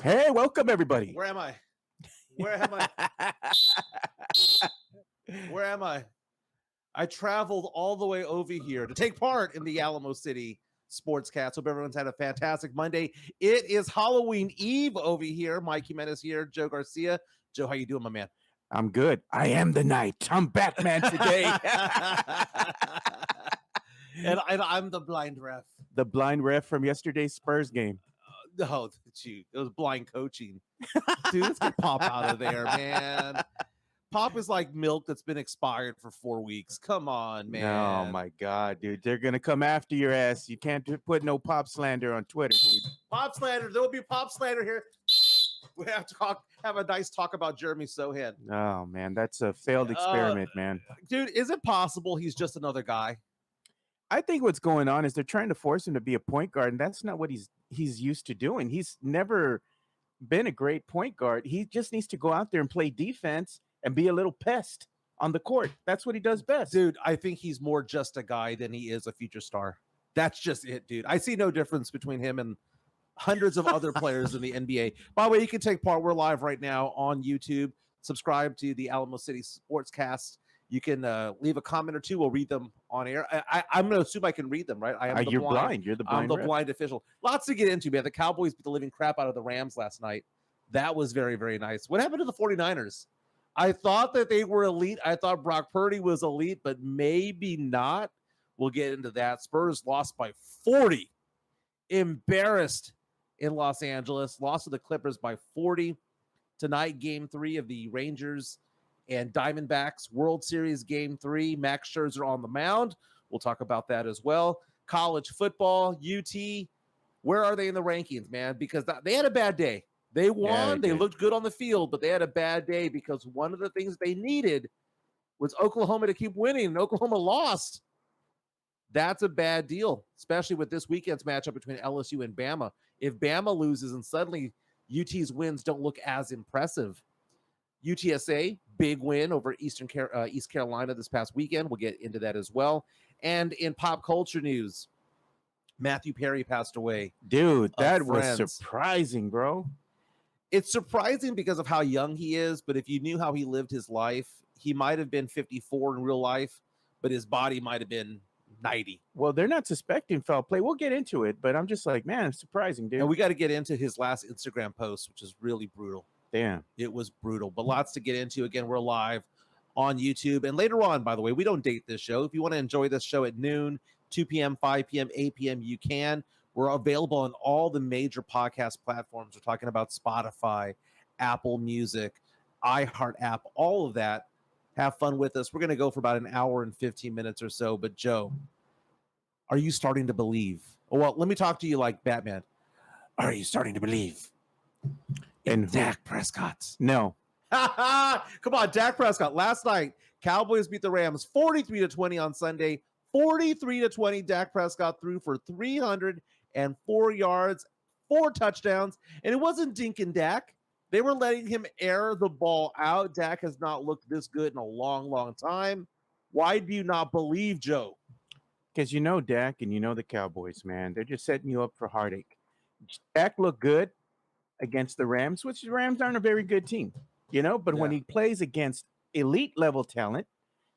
Hey, welcome everybody. Where am I? Where am I? Where am I? I traveled all the way over here to take part in the Alamo City Sportscast. Hope everyone's had a fantastic Monday. It is Halloween Eve over here. Mike Jimenez here, Joe Garcia. Joe, how you doing, my man? I'm good. I am the knight. I'm Batman today. and I'm the blind ref. The blind ref from yesterday's Spurs game. No, shoot, it was blind coaching. Dude, let's get Pop out of there, man. Pop is like milk that's been expired for 4 weeks. Come on, man. Oh my God, dude. They're going to come after your ass. You can't put no pop slander on Twitter, dude. Pop slander. There will be pop slander here. We have to have a nice talk about Jeremy Sohan. Oh, man. That's a failed experiment, man. Dude, is it possible he's just another guy? I think what's going on is they're trying to force him to be a point guard, and that's not what he's used to doing. He's never been a great point guard. He just needs to go out there and play defense and be a little pest on the court. That's what he does best. Dude, I think he's more just a guy than he is a future star. That's just it, dude. I see no difference between him and hundreds of other players in the NBA. By the way, you can take part. We're live right now on YouTube. Subscribe to the Alamo City Sportscast. You can leave a comment or two. We'll read them on air. I'm going to assume I can read them, right? I am You're blind. You're the blind. I'm the blind official. Lots to get into, man. The Cowboys beat the living crap out of the Rams last night. That was very, very nice. What happened to the 49ers? I thought that they were elite. I thought Brock Purdy was elite, but maybe not. We'll get into that. Spurs lost by 40. Embarrassed in Los Angeles. Lost to the Clippers by 40. Tonight, Game 3 of the Rangers and Diamondbacks World Series Game 3. Max Scherzer on the mound. We'll talk about that as well. College football, UT. Where are they in the rankings, man? Because they had a bad day. They won. They looked good on the field, but they had a bad day because one of the things they needed was Oklahoma to keep winning, and Oklahoma lost. That's a bad deal, especially with this weekend's matchup between LSU and Bama. If Bama loses and suddenly UT's wins don't look as impressive. UTSA, big win over East Carolina this past weekend. We'll get into that as well. And in pop culture news, Matthew Perry passed away. Dude, that was surprising, bro. It's surprising because of how young he is, but if you knew how he lived his life, he might have been 54 in real life, but his body might have been 90. Well, they're not suspecting foul play. We'll get into it, but I'm just like, man, it's surprising, dude. And we got to get into his last Instagram post, which is really brutal. Damn. It was brutal, but lots to get into. Again, we're live on YouTube. And later on, by the way, we don't date this show. If you want to enjoy this show at noon, 2 p.m., 5 p.m., 8 p.m., you can. We're available on all the major podcast platforms. We're talking about Spotify, Apple Music, iHeart app, all of that. Have fun with us. We're going to go for about an hour and 15 minutes or so. But, Joe, are you starting to believe? Well, let me talk to you like Batman. Are you starting to believe in Dak Prescott? No. Come on, Dak Prescott. Last night, Cowboys beat the Rams 43-20 on Sunday. 43-20. Dak Prescott threw for 304 yards, 4 touchdowns, and it wasn't Dink and Dak. They were letting him air the ball out. Dak has not looked this good in a long, long time. Why do you not believe, Joe? Because you know Dak and you know the Cowboys, man. They're just setting you up for heartache. Dak looked good against the Rams, which the Rams aren't a very good team, you know? But when he plays against elite level talent,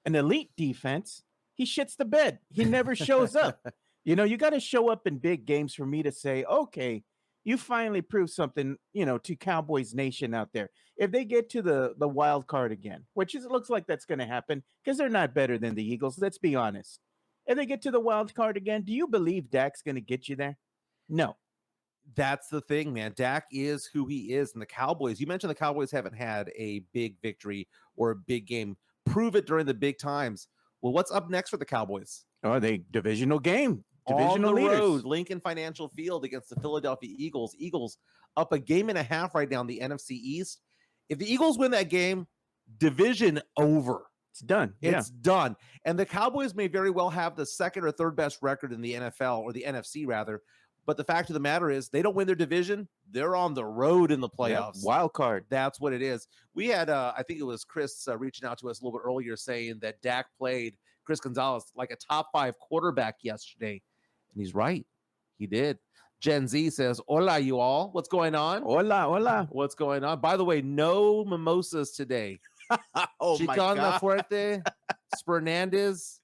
an elite defense, he shits the bed. He never shows up. You know, you got to show up in big games for me to say, okay, you finally proved something, you know, to Cowboys Nation out there. If they get to the wild card again, which it looks like that's going to happen because they're not better than the Eagles. Let's be honest. If they get to the wild card again, do you believe Dak's going to get you there? No. That's the thing, man. Dak is who he is. And the Cowboys, you mentioned the Cowboys haven't had a big victory or a big game. Prove it during the big times. Well, what's up next for the Cowboys? Oh, they divisional game. On the road, Lincoln Financial Field against the Philadelphia Eagles. Eagles up a game and a half right now in the NFC East. If the Eagles win that game, division over. It's done. It's done. And the Cowboys may very well have the second or third best record in the NFL, or the NFC rather. But the fact of the matter is, they don't win their division, they're on the road in the playoffs. Yeah, wild card. That's what it is. We had, I think it was Chris reaching out to us a little bit earlier saying that Dak played Chris Gonzalez like a top 5 quarterback yesterday. And he's right. He did. Gen Z says, "Hola, you all. What's going on? Hola, hola. What's going on?" By the way, no mimosas today. Oh my Chicana God. Fuerte, Spernandez.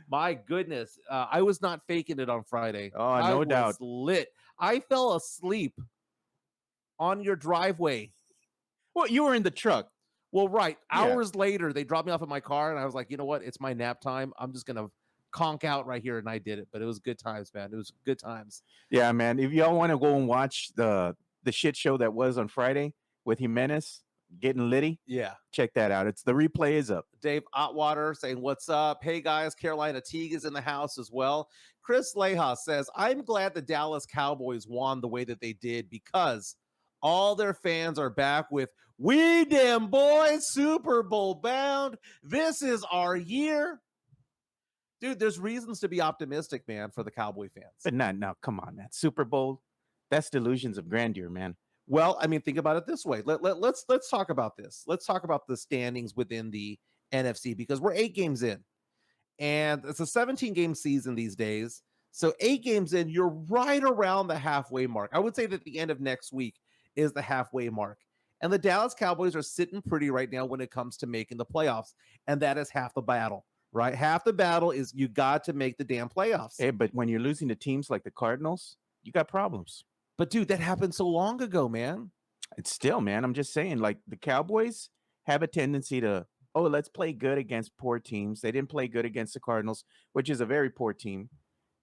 My goodness. I was not faking it on Friday. Oh, I no was doubt. lit. I fell asleep on your driveway. Well, you were in the truck. Well, right. Yeah. Hours later, they dropped me off at my car, and I was like, you know what? It's my nap time. I'm just gonna conk out right here, and I did it. But it was good times, man. It was good times. Yeah, man. If y'all want to go and watch the shit show that was on Friday with Jimenez getting litty, Yeah. check that out. It's the replay is up. Dave Otwater saying, "What's up? Hey guys, Carolina Teague is in the house as well." Chris Leha says, "I'm glad the Dallas Cowboys won the way that they did because all their fans are back with 'We damn boys, Super Bowl bound. This is our year.'" Dude, there's reasons to be optimistic, man, for the Cowboy fans. But no, come on, man. Super Bowl, that's delusions of grandeur, man. Well, I mean, think about it this way. Let's talk about this. Let's talk about the standings within the NFC because we're 8 games in. And it's a 17-game season these days. So 8 games in, you're right around the halfway mark. I would say that the end of next week is the halfway mark. And the Dallas Cowboys are sitting pretty right now when it comes to making the playoffs. And that is half the battle, right? Half the battle is you got to make the damn playoffs. Hey, but when you're losing to teams like the Cardinals, you got problems. But dude, that happened so long ago, man. It's still, man. I'm just saying, like the Cowboys have a tendency to, oh, let's play good against poor teams. They didn't play good against the Cardinals, which is a very poor team.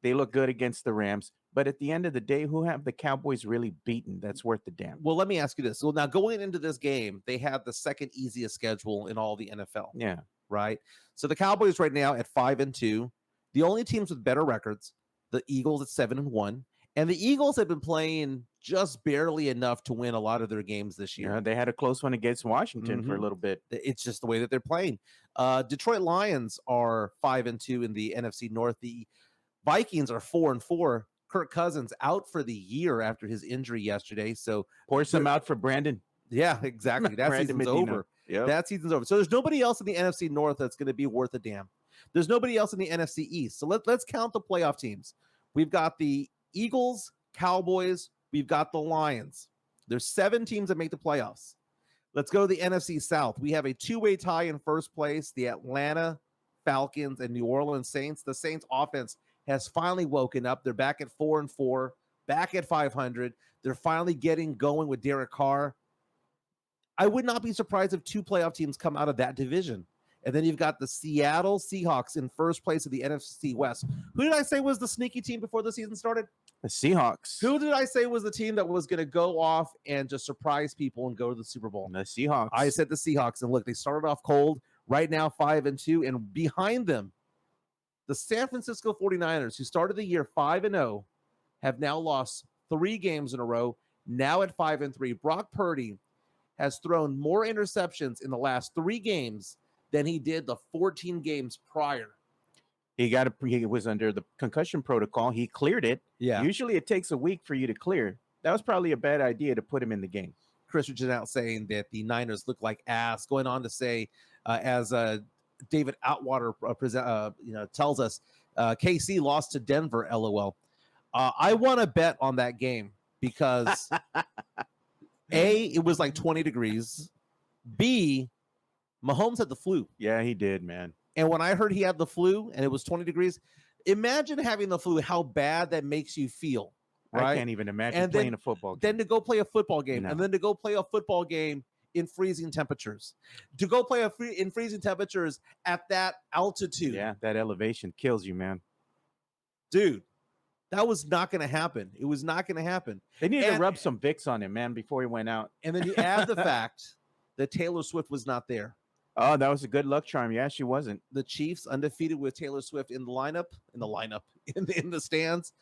They look good against the Rams. But at the end of the day, who have the Cowboys really beaten that's worth the damn? Well, let me ask you this. So now going into this game, they have the second easiest schedule in all the NFL. Yeah. Right. So the Cowboys right now at 5-2. The only teams with better records, the Eagles at 7-1. And the Eagles have been playing just barely enough to win a lot of their games this year. Yeah, they had a close one against Washington for a little bit. It's just the way that they're playing. Detroit Lions are 5-2 in the NFC North. The Vikings are 4-4. Kirk Cousins out for the year after his injury yesterday. So pour some out for Brandon. Yeah, exactly. That season's over. Yep. That season's over. So there's nobody else in the NFC North that's going to be worth a damn. There's nobody else in the NFC East. So let's count the playoff teams. We've got the Eagles, Cowboys, we've got the Lions. There's 7 teams that make the playoffs. Let's go to the NFC South. We have a 2-way tie in first place, the Atlanta Falcons and New Orleans Saints. The Saints offense has finally woken up. They're back at 4-4, back at 500. They're finally getting going with Derek Carr. I would not be surprised if 2 playoff teams come out of that division. And then you've got the Seattle Seahawks in first place of the NFC West. Who did I say was the sneaky team before the season started? The Seahawks. Who did I say was the team that was going to go off and just surprise people and go to the Super Bowl? The Seahawks. I said the Seahawks. And look, they started off cold. Right now, 5-2. And behind them, the San Francisco 49ers, who started the year 5-0, have now lost 3 games in a row, now at 5-3. Brock Purdy has thrown more interceptions in the last 3 games than he did the 14 games prior. He was under the concussion protocol. He cleared it. Yeah. Usually it takes a week for you to clear. That was probably a bad idea to put him in the game. Chris Richardson out saying that the Niners look like ass, going on to say, as David Outwater tells us, KC lost to Denver, LOL. I want to bet on that game because A, it was like 20 degrees. B, Mahomes had the flu. Yeah, he did, man. And when I heard he had the flu and it was 20 degrees, imagine having the flu, how bad that makes you feel. Right? I can't even imagine playing a football game. Then to go play a football game, No. and then to go play a football game in freezing temperatures. To go play in freezing temperatures at that altitude. Yeah, that elevation kills you, man. Dude, that was not going to happen. It was not going to happen. They needed to rub some Vicks on him, man, before he went out. And then you add the fact that Taylor Swift was not there. Oh, that was a good luck charm. Yeah, she wasn't. The Chiefs undefeated with Taylor Swift in the stands,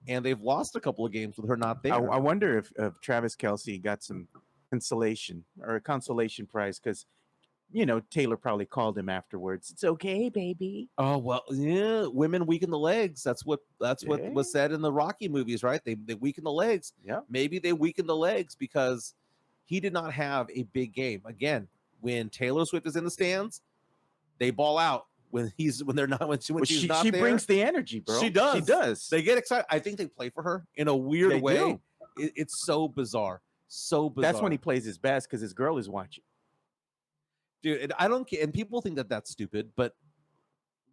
and they've lost a couple of games with her not there. I wonder if Travis Kelce got some consolation or a consolation prize because, Taylor probably called him afterwards. It's okay, baby. Oh, well, yeah, women weaken the legs. That's what was said in the Rocky movies, right? They weaken the legs. Yeah. Maybe they weaken the legs because he did not have a big game. Again, when Taylor Swift is in the stands, they ball out. when they're not when she's not she there. brings the energy, bro. She does. She does. They get excited. I think they play for her in a weird They way. do. It's so bizarre. So bizarre. That's when he plays his best because his girl is watching. Dude, and I don't care. And people think that that's stupid, but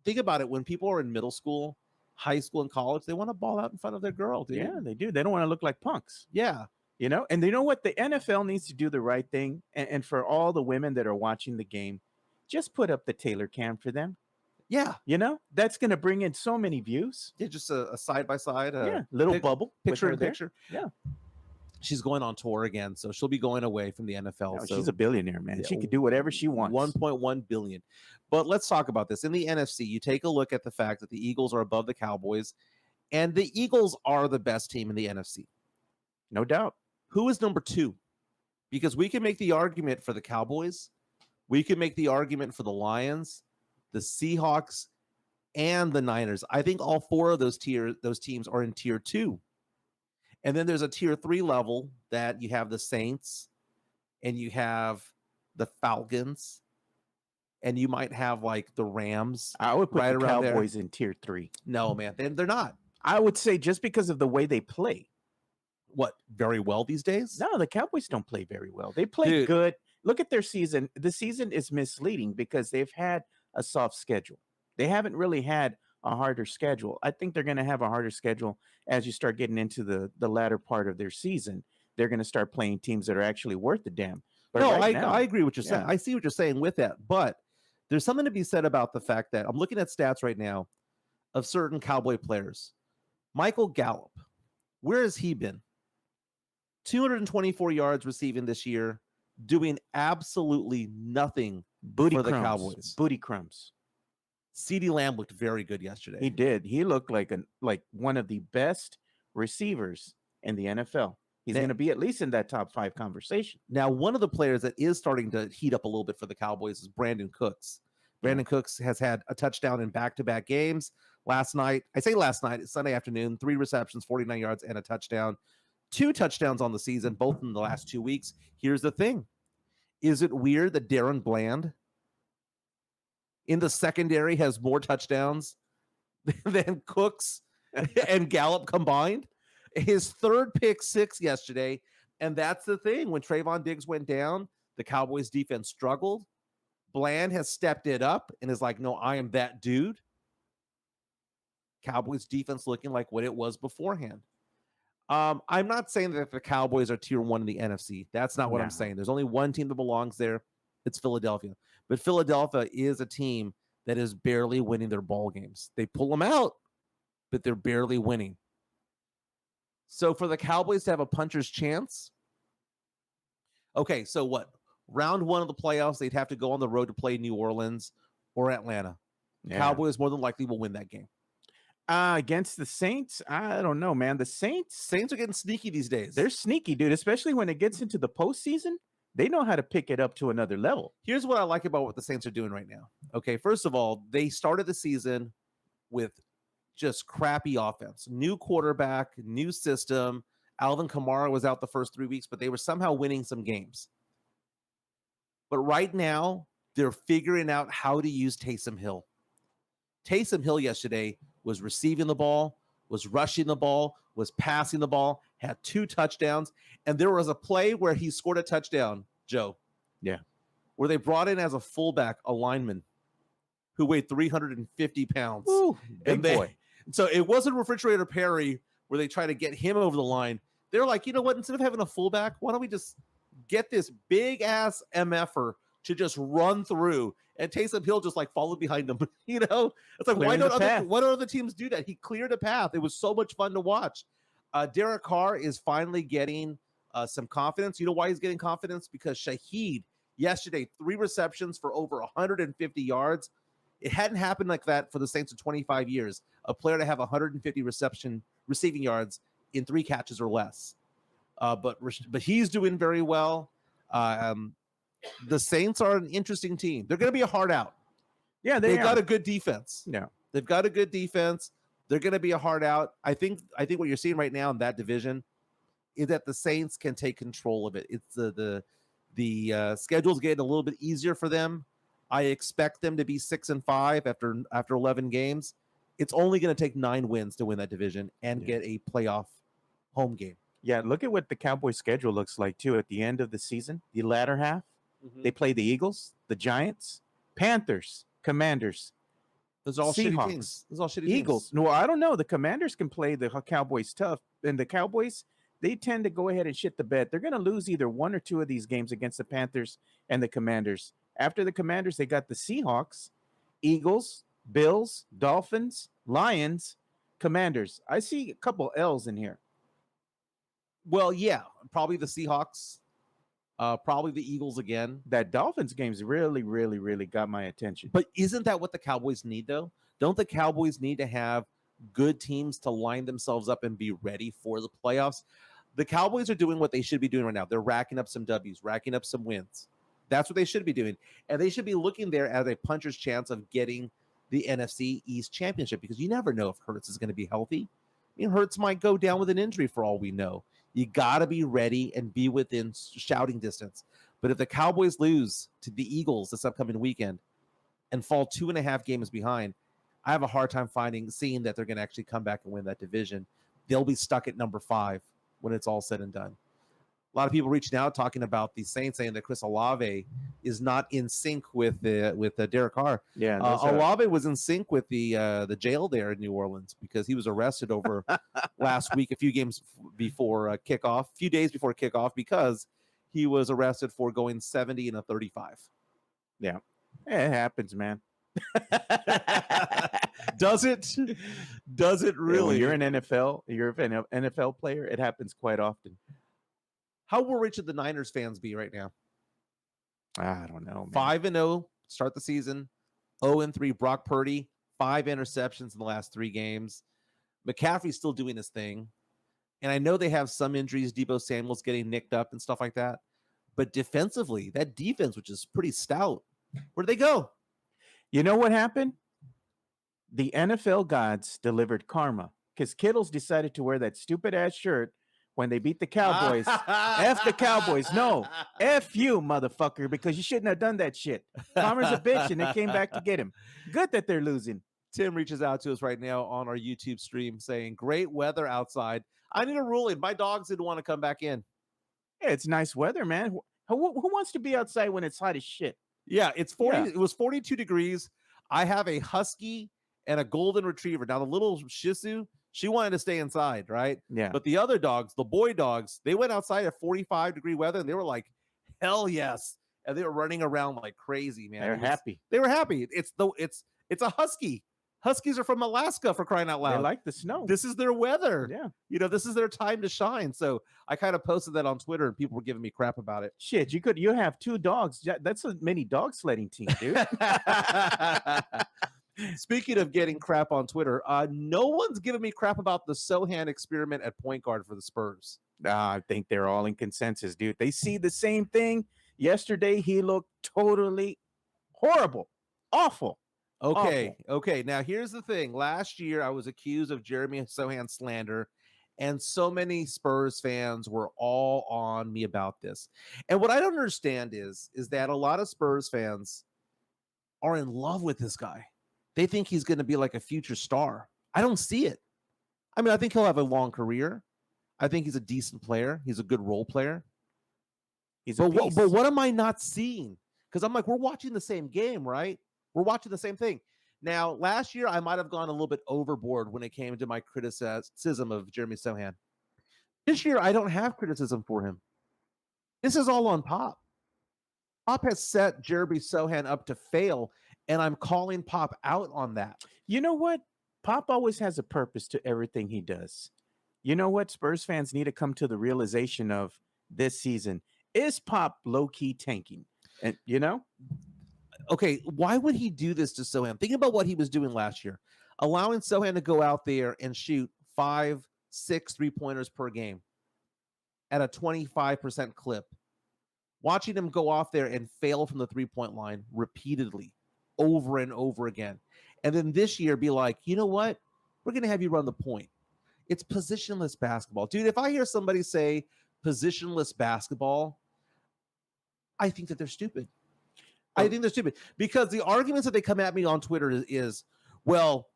think about it. When people are in middle school, high school, and college, they want to ball out in front of their girl, dude. Yeah, they do. They don't want to look like punks. Yeah. You know, and you know what? The NFL needs to do the right thing. And for all the women that are watching the game, just put up the Taylor cam for them. Yeah. You know, that's going to bring in so many views. Yeah, just a side by side. Little bubble. Picture in there. picture. Yeah. She's going on tour again, so she'll be going away from the NFL. No, so she's a billionaire, man. Yeah, She could do whatever she wants. 1.1 billion. But let's talk about this. In the NFC, you take a look at the fact that the Eagles are above the Cowboys, and the Eagles are the best team in the NFC. No doubt. Who is number 2? Because we can make the argument for the Cowboys, we can make the argument for the Lions, the Seahawks, and the Niners. I think all 4 of those teams are in tier 2. And then there's a tier 3 level that you have the Saints and you have the Falcons and you might have like the Rams. I would put right the around Cowboys in tier 3. No, man, they're not. I would say just because of the way they play. What, very well these days? No, the Cowboys don't play very well. They play Dude. good. Look at their season. The season is misleading because they've had a soft schedule. They haven't really had a harder schedule. I think they're going to have a harder schedule as you start getting into the latter part of their season. They're going to start playing teams that are actually worth the damn. But No, right now, I agree with what you're saying. yeah. I see what you're saying with that, but there's something to be said about the fact that I'm looking at stats right now of certain Cowboy players. Michael Gallup, where has he been? 224 yards receiving this year, doing absolutely nothing booty for crumbs, the Cowboys. Booty crumbs. CeeDee Lamb looked very good yesterday. He did. He looked like one of the best receivers in the NFL. He's going to be at least in that top 5 conversation. Now, one of the players that is starting to heat up a little bit for the Cowboys is Brandon Cooks. Brandon Cooks has had a touchdown in back-to-back games. Last night, it's Sunday afternoon, 3 receptions, 49 yards, and a touchdown. 2 touchdowns on the season, both in the last 2 weeks. Here's the thing. Is it weird that Darren Bland in the secondary has more touchdowns than Cooks and Gallup combined? His 3rd pick 6 yesterday. And that's the thing. When Trayvon Diggs went down, the Cowboys defense struggled. Bland has stepped it up and is like, no, I am that dude. Cowboys defense looking like what it was beforehand. I'm not saying that the Cowboys are tier 1 in the NFC. That's not what I'm saying. There's only one team that belongs there. It's Philadelphia. But Philadelphia is a team that is barely winning their ball games. They pull them out, but they're barely winning. So for the Cowboys to have a puncher's chance, okay, so what? Round 1 of the playoffs, they'd have to go on the road to play New Orleans or Atlanta. Yeah. Cowboys more than likely will win that game. Against the Saints, I don't know, man. The Saints are getting sneaky these days. They're sneaky, dude, especially when it gets into the postseason. They know how to pick it up to another level. Here's what I like about what the Saints are doing right now. Okay, first of all, they started the season with just crappy offense. New quarterback, new system. Alvin Kamara was out the first 3 weeks, but they were somehow winning some games. But right now, they're figuring out how to use Taysom Hill. Taysom Hill yesterday was receiving the ball, was rushing the ball, was passing the ball, had 2 touchdowns, and there was a play where he scored a touchdown, Joe. Yeah. Where they brought in as a fullback a lineman who weighed 350 pounds. Ooh, big boy. So it wasn't Refrigerator Perry where they try to get him over the line. They're like, you know what? Instead of having a fullback, why don't we just get this big-ass MFer to just run through, and Taysom Hill just like followed behind him. You know, it's like, why don't other teams do that? He cleared a path. It was so much fun to watch. Derek Carr is finally getting some confidence. You know why he's getting confidence? Because Shaheed yesterday, 3 receptions for over 150 yards. It hadn't happened like that for the Saints in 25 years. A player to have 150 receiving yards in 3 catches or less. But he's doing very well. The Saints are an interesting team. They're going to be a hard out. Yeah, they've got a good defense. Yeah, they've got a good defense. They're going to be a hard out. I think what you're seeing right now in that division is that the Saints can take control of it. It's the schedule's getting a little bit easier for them. I expect them to be 6-5 after 11 games. It's only going to take 9 wins to win that division and get a playoff home game. Yeah, look at what the Cowboys schedule looks like too at the end of the season. The latter half, they play the Eagles, the Giants, Panthers, Commanders. Those are all Seahawks, shitty teams. Those are all shitty Eagles. teams. No, I don't know. The Commanders can play the Cowboys tough, and the Cowboys, they tend to go ahead and shit the bed. They're going to lose either one or two of these games against the Panthers and the Commanders. After the Commanders, they got the Seahawks, Eagles, Bills, Dolphins, Lions, Commanders. I see a couple L's in here. Well, yeah, probably the Seahawks, probably the Eagles again. That Dolphins game's really, really, really got my attention. But isn't that what the Cowboys need, though? Don't the Cowboys need to have good teams to line themselves up and be ready for the playoffs? The Cowboys are doing what they should be doing right now. They're racking up some W's, racking up some wins. That's what they should be doing. And they should be looking there at a puncher's chance of getting the NFC East championship, because you never know if Hurts is going to be healthy. I mean, Hurts might go down with an injury for all we know. You got to be ready and be within shouting distance. But if the Cowboys lose to the Eagles this upcoming weekend and fall 2.5 games behind, I have a hard time seeing that they're going to actually come back and win that division. They'll be stuck at number 5 when it's all said and done. A lot of people reaching out talking about the Saints, saying that Chris Olave is not in sync with Derek Carr. Yeah, Olave was in sync with the jail there in New Orleans, because he was arrested over last week, a few days before kickoff, because he was arrested for going 70 and a 35. Yeah, it happens, man. Does it? Does it really? Yeah, when you're an NFL player, it happens quite often. How worried should the Niners fans be right now? I don't know, man. 5-0, start the season. 0-3, Brock Purdy, 5 interceptions in the last 3 games. McCaffrey's still doing his thing. And I know they have some injuries, Deebo Samuel's getting nicked up and stuff like that. But defensively, that defense, which is pretty stout, where'd they go? You know what happened? The NFL gods delivered karma, because Kittles decided to wear that stupid-ass shirt when they beat the Cowboys. F the Cowboys. No, F you, motherfucker, because you shouldn't have done that shit. Karma's a bitch, and they came back to get him. Good that they're losing. Tim reaches out to us right now on our YouTube stream saying, great weather outside. I need a ruling. My dogs didn't want to come back in. Yeah, it's nice weather, man. Who wants to be outside when it's hot as shit? Yeah, it's 40. Yeah. It was 42 degrees. I have a husky and a golden retriever. Now, the little Shih Tzu, she wanted to stay inside, right? Yeah. But the other dogs, the boy dogs, they went outside at 45-degree weather, and they were like, hell yes. And they were running around like crazy, man. They're happy. They were happy. It's a husky. Huskies are from Alaska, for crying out loud. They like the snow. This is their weather. Yeah. You know, this is their time to shine. So I kind of posted that on Twitter, and people were giving me crap about it. Shit, you have 2 dogs. That's a mini dog sledding team, dude. Speaking of getting crap on Twitter, no one's giving me crap about the Sohan experiment at point guard for the Spurs. I think they're all in consensus, dude. They see the same thing. Yesterday, he looked totally horrible, awful. Okay. Now, here's the thing. Last year, I was accused of Jeremy Sohan slander, and so many Spurs fans were all on me about this. And what I don't understand is that a lot of Spurs fans are in love with this guy. They think he's going to be like a future star. I don't see it. I mean, I think he'll have a long career. I think he's a decent player. He's a good role player. But what am I not seeing? Because I'm like, we're watching the same game, right? We're watching the same thing. Now, last year, I might have gone a little bit overboard when it came to my criticism of Jeremy Sohan. This year, I don't have criticism for him. This is all on Pop. Pop has set Jeremy Sohan up to fail, and I'm calling Pop out on that. You know what? Pop always has a purpose to everything he does. You know what? Spurs fans need to come to the realization of this season. Is Pop low-key tanking? And, you know? Okay, why would he do this to Sohan? Think about what he was doing last year. Allowing Sohan to go out there and shoot 5-6 3-pointers per game at a 25% clip. Watching him go off there and fail from the 3-point line repeatedly, over and over again. And then this year be like, you know what? We're going to have you run the point. It's positionless basketball. Dude, if I hear somebody say positionless basketball, I think that they're stupid. I think they're stupid because the arguments that they come at me on Twitter is well,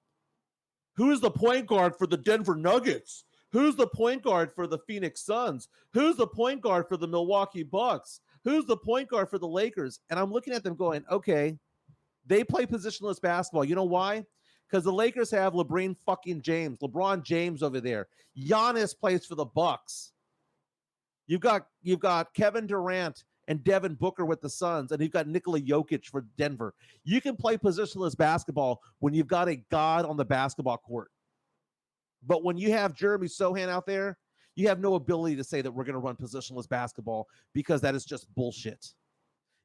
who's the point guard for the Denver Nuggets? Who's the point guard for the Phoenix Suns? Who's the point guard for the Milwaukee Bucks? Who's the point guard for the Lakers? And I'm looking at them going, okay, they play positionless basketball. You know why? Because the Lakers have LeBron James over there. Giannis plays for the Bucks. You've got Kevin Durant and Devin Booker with the Suns, and you've got Nikola Jokic for Denver. You can play positionless basketball when you've got a god on the basketball court. But when you have Jeremy Sohan out there, you have no ability to say that we're going to run positionless basketball because that is just bullshit.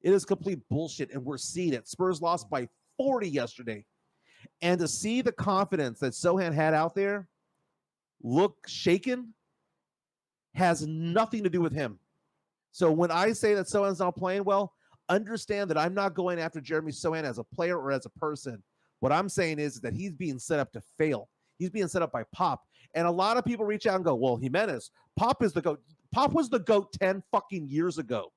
It is complete bullshit, and we're seeing it. Spurs lost by 40 yesterday. And to see the confidence that Sohan had out there look shaken has nothing to do with him. So when I say that Sohan's not playing well, understand that I'm not going after Jeremy Sohan as a player or as a person. What I'm saying is that he's being set up to fail. He's being set up by Pop. And a lot of people reach out and go, well, Jimenez, Pop is the GOAT. Pop was the GOAT 10 fucking years ago.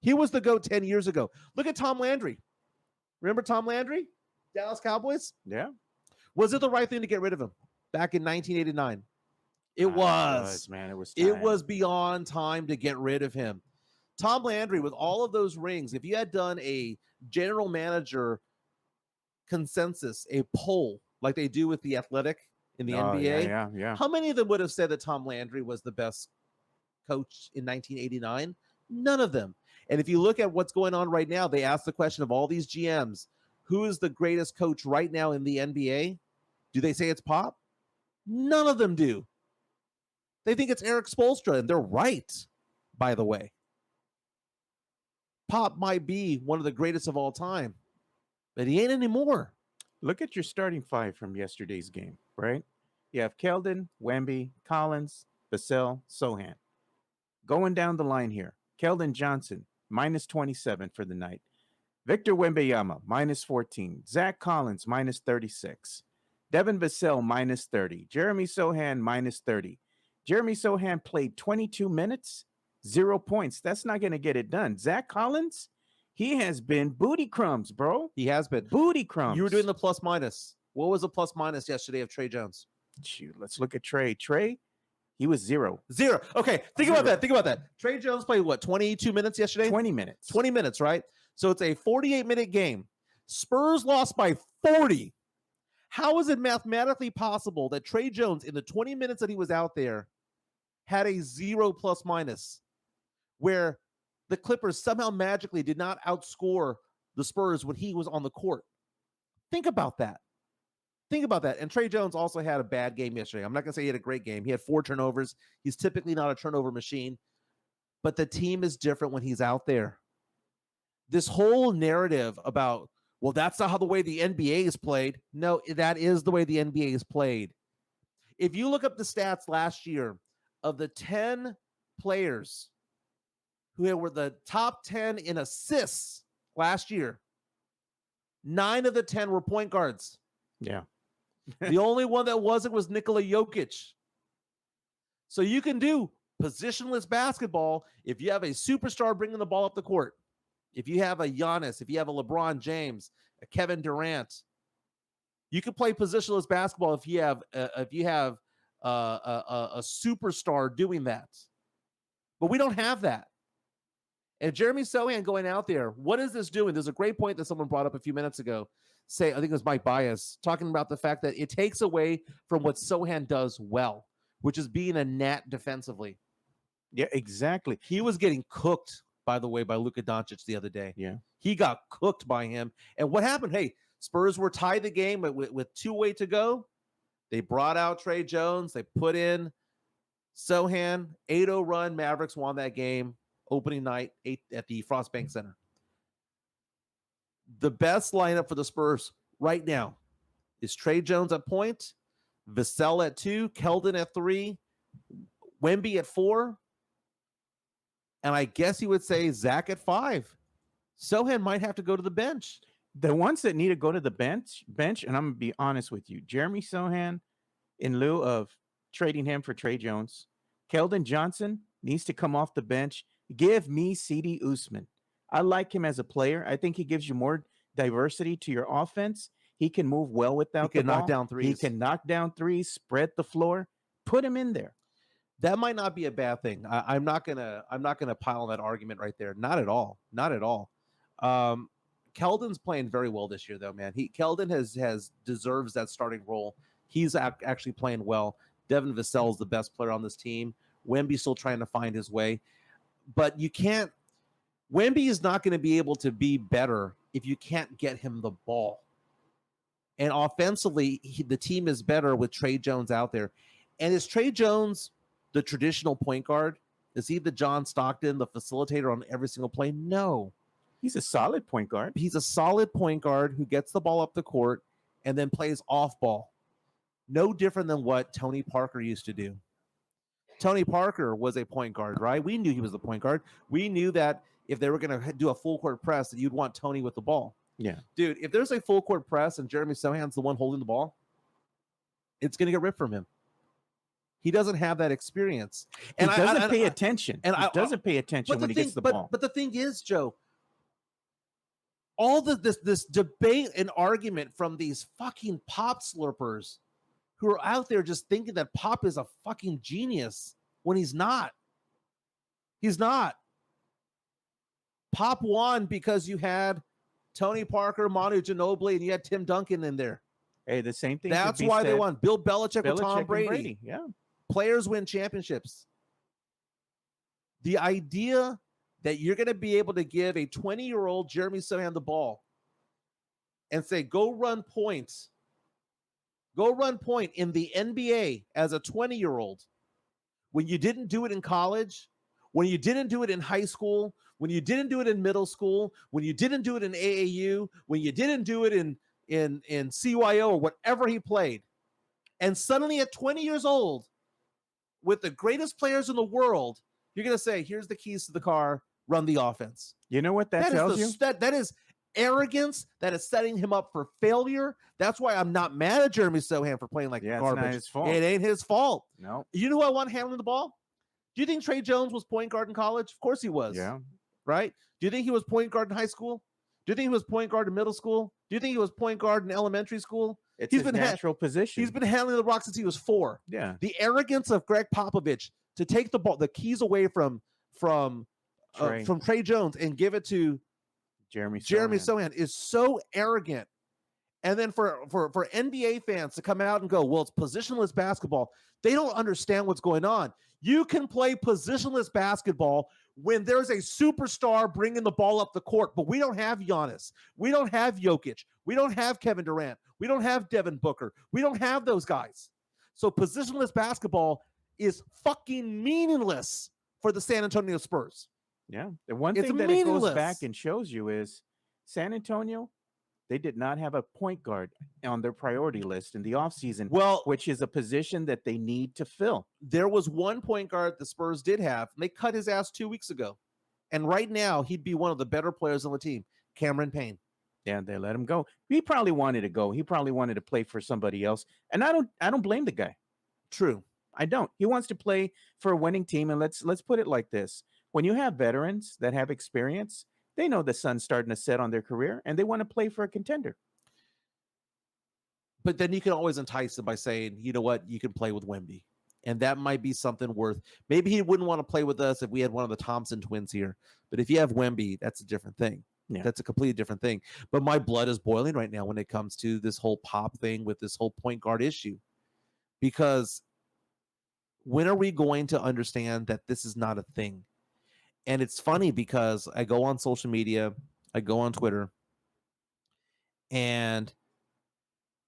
He was the GOAT 10 years ago. Look at Tom Landry. Remember Tom Landry? Dallas Cowboys? Yeah. Was it the right thing to get rid of him back in 1989? It was, man. It was time. It was beyond time to get rid of him. Tom Landry, with all of those rings, if you had done a general manager consensus, a poll like they do with the Athletic in the NBA, yeah. how many of them would have said that Tom Landry was the best coach in 1989? None of them. And if you look at what's going on right now, they ask the question of all these GMs, who is the greatest coach right now in the NBA? Do they say it's Pop? None of them do. They think it's Eric Spoelstra, and they're right, by the way. Pop might be one of the greatest of all time, but he ain't anymore. Look at your starting five from yesterday's game, right? You have Keldon, Wemby, Collins, Vassell, Sohan. Going down the line here, Keldon Johnson, minus 27 for the night. Victor Wembanyama, minus 14. Zach Collins, minus 36. Devin Vassell, minus 30. Jeremy Sohan, minus 30. Jeremy Sohan played 22 minutes, 0 points. That's not going to get it done. Zach Collins, he has been booty crumbs, bro. He has been. Booty crumbs. You were doing the plus minus. What was the plus minus yesterday of Trey Jones? Shoot, let's look at Trey. Trey, he was 0. Okay, think about that. Trey Jones played what, 22 minutes yesterday? 20 minutes. 20 minutes, right? So it's a 48-minute game. Spurs lost by 40. How is it mathematically possible that Trey Jones, in the 20 minutes that he was out there, had a 0 plus minus, where the Clippers somehow magically did not outscore the Spurs when he was on the court? Think about that. And Trey Jones also had a bad game yesterday. I'm not going to say he had a great game. He had 4 turnovers. He's typically not a turnover machine, but the team is different when he's out there. This whole narrative about, well, that's not how the way the NBA is played. No, that is the way the NBA is played. If you look up the stats last year of the 10 players who were the top 10 in assists last year, 9 of the 10 were point guards. Yeah. The only one that wasn't was Nikola Jokic. So you can do positionless basketball if you have a superstar bringing the ball up the court. If you have a Giannis, if you have a LeBron James, a Kevin Durant, you can play positionless basketball if you have a superstar doing that. But we don't have that. And Jeremy Sohan going out there, what is this doing? There's a great point that someone brought up a few minutes ago. I think it was Mike Bias, talking about the fact that it takes away from what Sohan does well, which is being a gnat defensively. Yeah, exactly. He was getting cooked, by the way, by Luka Doncic the other day. Yeah. He got cooked by him. And what happened? Hey, Spurs were tied the game with 2 to go. They brought out Trey Jones. They put in Sohan. 8-0 run. Mavericks won that game. Opening night at the Frostbank Center. The best lineup for the Spurs right now is Trey Jones at point, Vassell at 2, Keldon at 3, Wemby at 4, and I guess you would say Zach at 5. Sohan might have to go to the bench. The ones that need to go to the bench, and I'm going to be honest with you, Jeremy Sohan, in lieu of trading him for Trey Jones, Keldon Johnson needs to come off the bench. Give me C.D. Usman. I like him as a player. I think he gives you more diversity to your offense. He can move well He without the can knock ball. down He threes. can knock down threes, spread the floor. Put him in there. That might not be a bad thing. I'm not gonna pile on that argument right there. Not at all. Not at all. Keldon's playing very well this year, though, man. Keldon has deserves that starting role. He's actually playing well. Devin Vassell is the best player on this team. Wemby's still trying to find his way, but you can't. Wemby is not going to be able to be better if you can't get him the ball. And offensively, the team is better with Trey Jones out there. And is Trey Jones the traditional point guard? Is he the John Stockton, the facilitator on every single play? No. He's a solid point guard. He's a solid point guard who gets the ball up the court and then plays off ball. No different than what Tony Parker used to do. Tony Parker was a point guard, right? We knew he was the point guard. We knew that if they were going to do a full court press, that you'd want Tony with the ball. Yeah. Dude, if there's a full court press and Jeremy Sohan's the one holding the ball, it's going to get ripped from him. He doesn't have that experience. And he doesn't pay attention. And he doesn't pay attention when he gets the ball. But the thing is, Joe, all this debate and argument from these fucking pop slurpers who are out there just thinking that Pop is a fucking genius when he's not. He's not. Pop won because you had Tony Parker, Manu Ginobili, and you had Tim Duncan in there. Hey, the same thing. That's why they won. Bill Belichick with Tom Brady. Yeah. Players win championships. The idea that you're going to be able to give a 20-year-old Jeremy Sohan the ball and say, go run points. Go run point in the NBA as a 20-year-old when you didn't do it in college, when you didn't do it in high school, when you didn't do it in middle school, when you didn't do it in AAU, when you didn't do it in CYO or whatever he played. And suddenly at 20 years old, with the greatest players in the world, you're going to say, here's the keys to the car, run the offense. You know what that tells you? That is arrogance. That is setting him up for failure. That's why I'm not mad at Jeremy Sohan for playing like garbage. It's not his fault. It ain't his fault. No. You know who I want handling the ball? Do you think Trey Jones was point guard in college? Of course he was. Yeah. Right? Do you think he was point guard in high school? Do you think he was point guard in middle school? Do you think he was point guard in elementary school? It's his natural position. He's been handling the rock since he was 4. Yeah. The arrogance of Greg Popovich to take the ball, the keys away from Trey Jones and give it to Jeremy Sohan is so arrogant. And then for NBA fans to come out and go, well, it's positionless basketball. They don't understand what's going on. You can play positionless basketball when there's a superstar bringing the ball up the court, but we don't have Giannis. We don't have Jokic. We don't have Kevin Durant. We don't have Devin Booker. We don't have those guys. So positionless basketball is fucking meaningless for the San Antonio Spurs. Yeah. The one thing that it goes back and shows you is San Antonio, they did not have a point guard on their priority list in the offseason, which is a position that they need to fill. There was one point guard the Spurs did have. They cut his ass 2 weeks ago. And right now, he'd be one of the better players on the team, Cameron Payne. Yeah, they let him go. He probably wanted to go. He probably wanted to play for somebody else. And I don't blame the guy. True. I don't. He wants to play for a winning team. And let's put it like this. When you have veterans that have experience, they know the sun's starting to set on their career, and they want to play for a contender. But then you can always entice them by saying, you know what, you can play with Wemby. And that might be something worth. Maybe he wouldn't want to play with us if we had one of the Thompson twins here. But if you have Wemby, that's a different thing. Yeah. That's a completely different thing. But my blood is boiling right now when it comes to this whole Pop thing with this whole point guard issue. Because when are we going to understand that this is not a thing? And it's funny because I go on social media, I go on Twitter, and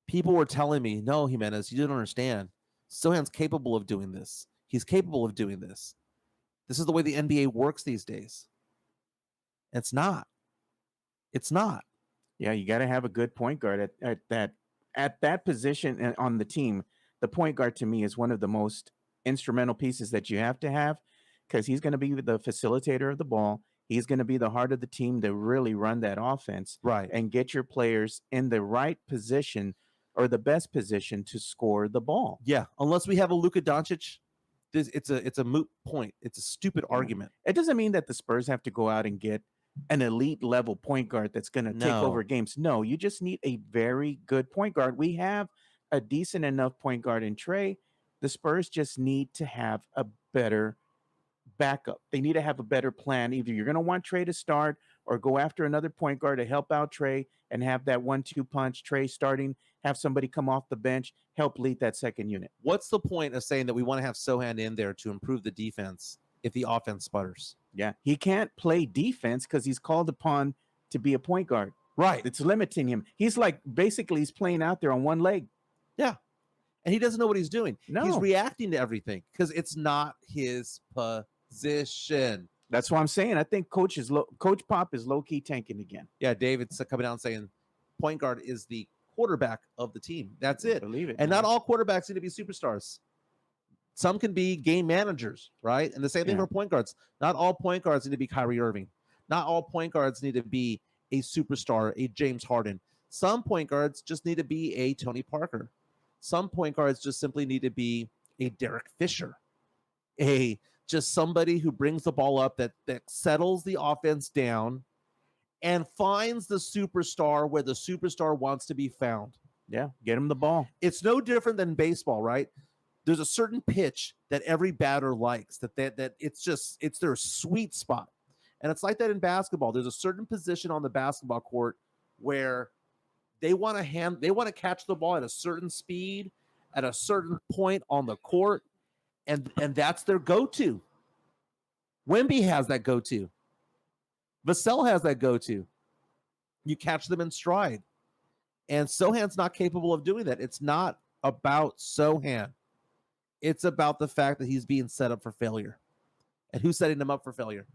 people were telling me, no, Jimenez, you didn't understand. Sohan's capable of doing this. He's capable of doing this. This is the way the NBA works these days. It's not. It's not. Yeah, you got to have a good point guard at that position and on the team. The point guard to me is one of the most instrumental pieces that you have to have, because he's going to be the facilitator of the ball. He's going to be the heart of the team to really run that offense, right, and get your players in the right position or the best position to score the ball. Yeah, unless we have a Luka Doncic, it's a moot point. It's a stupid argument. It doesn't mean that the Spurs have to go out and get an elite level point guard that's going to take No. over games. No, you just need a very good point guard. We have a decent enough point guard in Trey. The Spurs just need to have a better backup. They need to have a better plan. Either you're going to want Trey to start or go after another point guard to help out Trey and have that 1-2 punch. Trey starting, have somebody come off the bench, help lead that second unit. What's the point of saying that we want to have Sohan in there to improve the defense if the offense sputters? Yeah, he can't play defense because he's called upon to be a point guard. Right. It's limiting him. He's like basically he's playing out there on one leg. Yeah. And he doesn't know what he's doing. No. He's reacting to everything because it's not his position. That's what I'm saying. I think Coach Pop is low key tanking again. Yeah, David's coming down saying point guard is the quarterback of the team. That's it. Believe it. And man. not all quarterbacks need to be superstars. Some can be game managers, right? And the same thing for point guards. Not all point guards need to be Kyrie Irving. Not all point guards need to be a superstar, a James Harden. Some point guards just need to be a Tony Parker. Some point guards just simply need to be a Derek Fisher, just somebody who brings the ball up that settles the offense down and finds the superstar where the superstar wants to be found. Yeah, get him the ball. It's no different than baseball, right? There's a certain pitch that every batter likes, that it's their sweet spot. And it's like that in basketball. There's a certain position on the basketball court where they want to catch the ball at a certain speed, at a certain point on the court, and that's their go-to. Wemby has that go-to. Vassell has that go-to. You catch them in stride. And Sohan's not capable of doing that. It's not about Sohan. It's about the fact that he's being set up for failure. And who's setting him up for failure?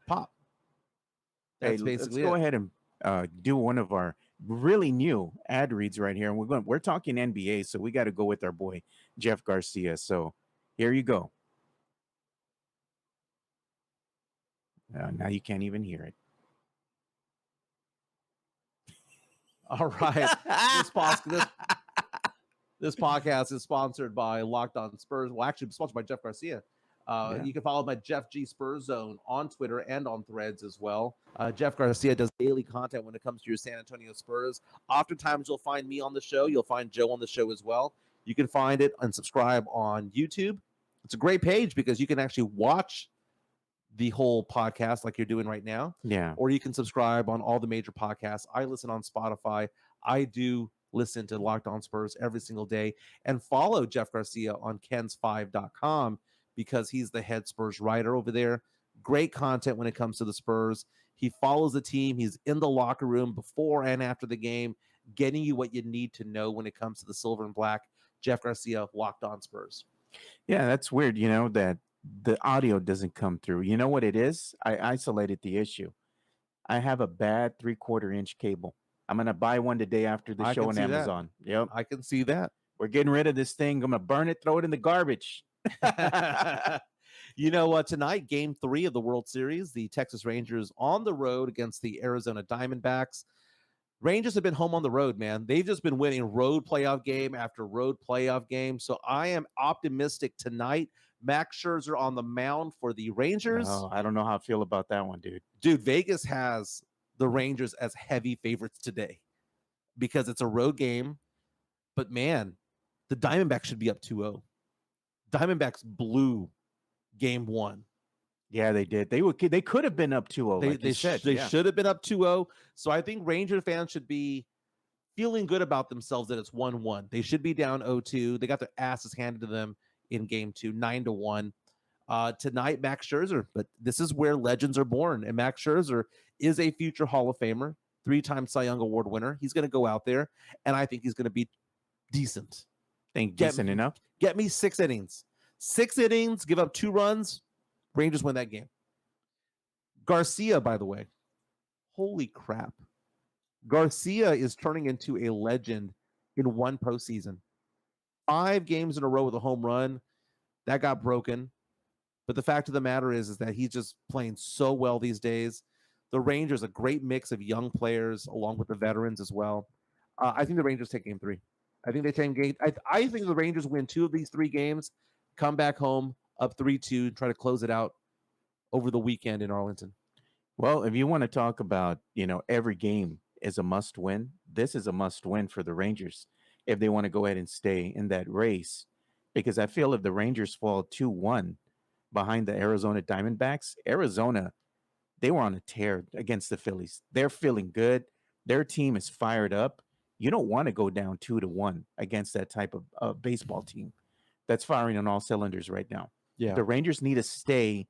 Pop. That's basically let's go ahead and do one of our really new ad reads right here. And we're talking NBA, so we got to go with our boy Jeff Garcia. So here you go. Now you can't even hear it. All right. This podcast is sponsored by Locked On Spurs. Well, actually, sponsored by Jeff Garcia. You can follow my Jeff G Spurs Zone on Twitter and on Threads as well. Jeff Garcia does daily content when it comes to your San Antonio Spurs. Oftentimes, you'll find me on the show. You'll find Joe on the show as well. You can find it and subscribe on YouTube. It's a great page because you can actually watch the whole podcast like you're doing right now. Yeah. Or you can subscribe on all the major podcasts. I listen on Spotify. I do listen to Locked On Spurs every single day, and follow Jeff Garcia on Kens5.com because he's the head Spurs writer over there. Great content when it comes to the Spurs. He follows the team. He's in the locker room before and after the game, getting you what you need to know when it comes to the silver and black. Jeff Garcia, Locked On Spurs. Yeah, that's weird, that the audio doesn't come through. You know what it is? I isolated the issue. I have a bad 3/4 inch cable. I'm going to buy one today after the show on Amazon. Yep. I can see that. We're getting rid of this thing. I'm going to burn it, throw it in the garbage. You know what? Tonight, game 3 of the World Series, the Texas Rangers on the road against the Arizona Diamondbacks. Rangers have been home on the road, man. They've just been winning road playoff game after road playoff game. So I am optimistic tonight. Max Scherzer on the mound for the Rangers. Oh, I don't know how I feel about that one, dude. Dude, Vegas has the Rangers as heavy favorites today because it's a road game. But, man, the Diamondbacks should be up 2-0. Diamondbacks blew game 1. Yeah, they did. They could have been up 2-0. They should have been up 2-0. So I think Ranger fans should be feeling good about themselves that it's 1-1. They should be down 0-2. They got their asses handed to them in game 2, 9-1. Tonight, Max Scherzer. But this is where legends are born. And Max Scherzer is a future Hall of Famer, 3-time Cy Young Award winner. He's going to go out there, and I think he's going to be decent. Decent enough? Get me 6 innings. 6 innings, give up 2 runs. Rangers win that game. Garcia, by the way, holy crap. Garcia is turning into a legend in one postseason. 5 games in a row with a home run. That got broken. But the fact of the matter is that he's just playing so well these days. The Rangers, a great mix of young players along with the veterans as well. I think the Rangers take game 3. I think they take game. I think the Rangers win 2 of these 3 games, come back home up 3-2, try to close it out over the weekend in Arlington. Well, if you want to talk about, every game is a must win, this is a must win for the Rangers if they want to go ahead and stay in that race. Because I feel if the Rangers fall 2-1 behind the Arizona Diamondbacks, Arizona, they were on a tear against the Phillies. They're feeling good. Their team is fired up. You don't want to go down 2-1 against that type of baseball team that's firing on all cylinders right now. Yeah. The Rangers need to stay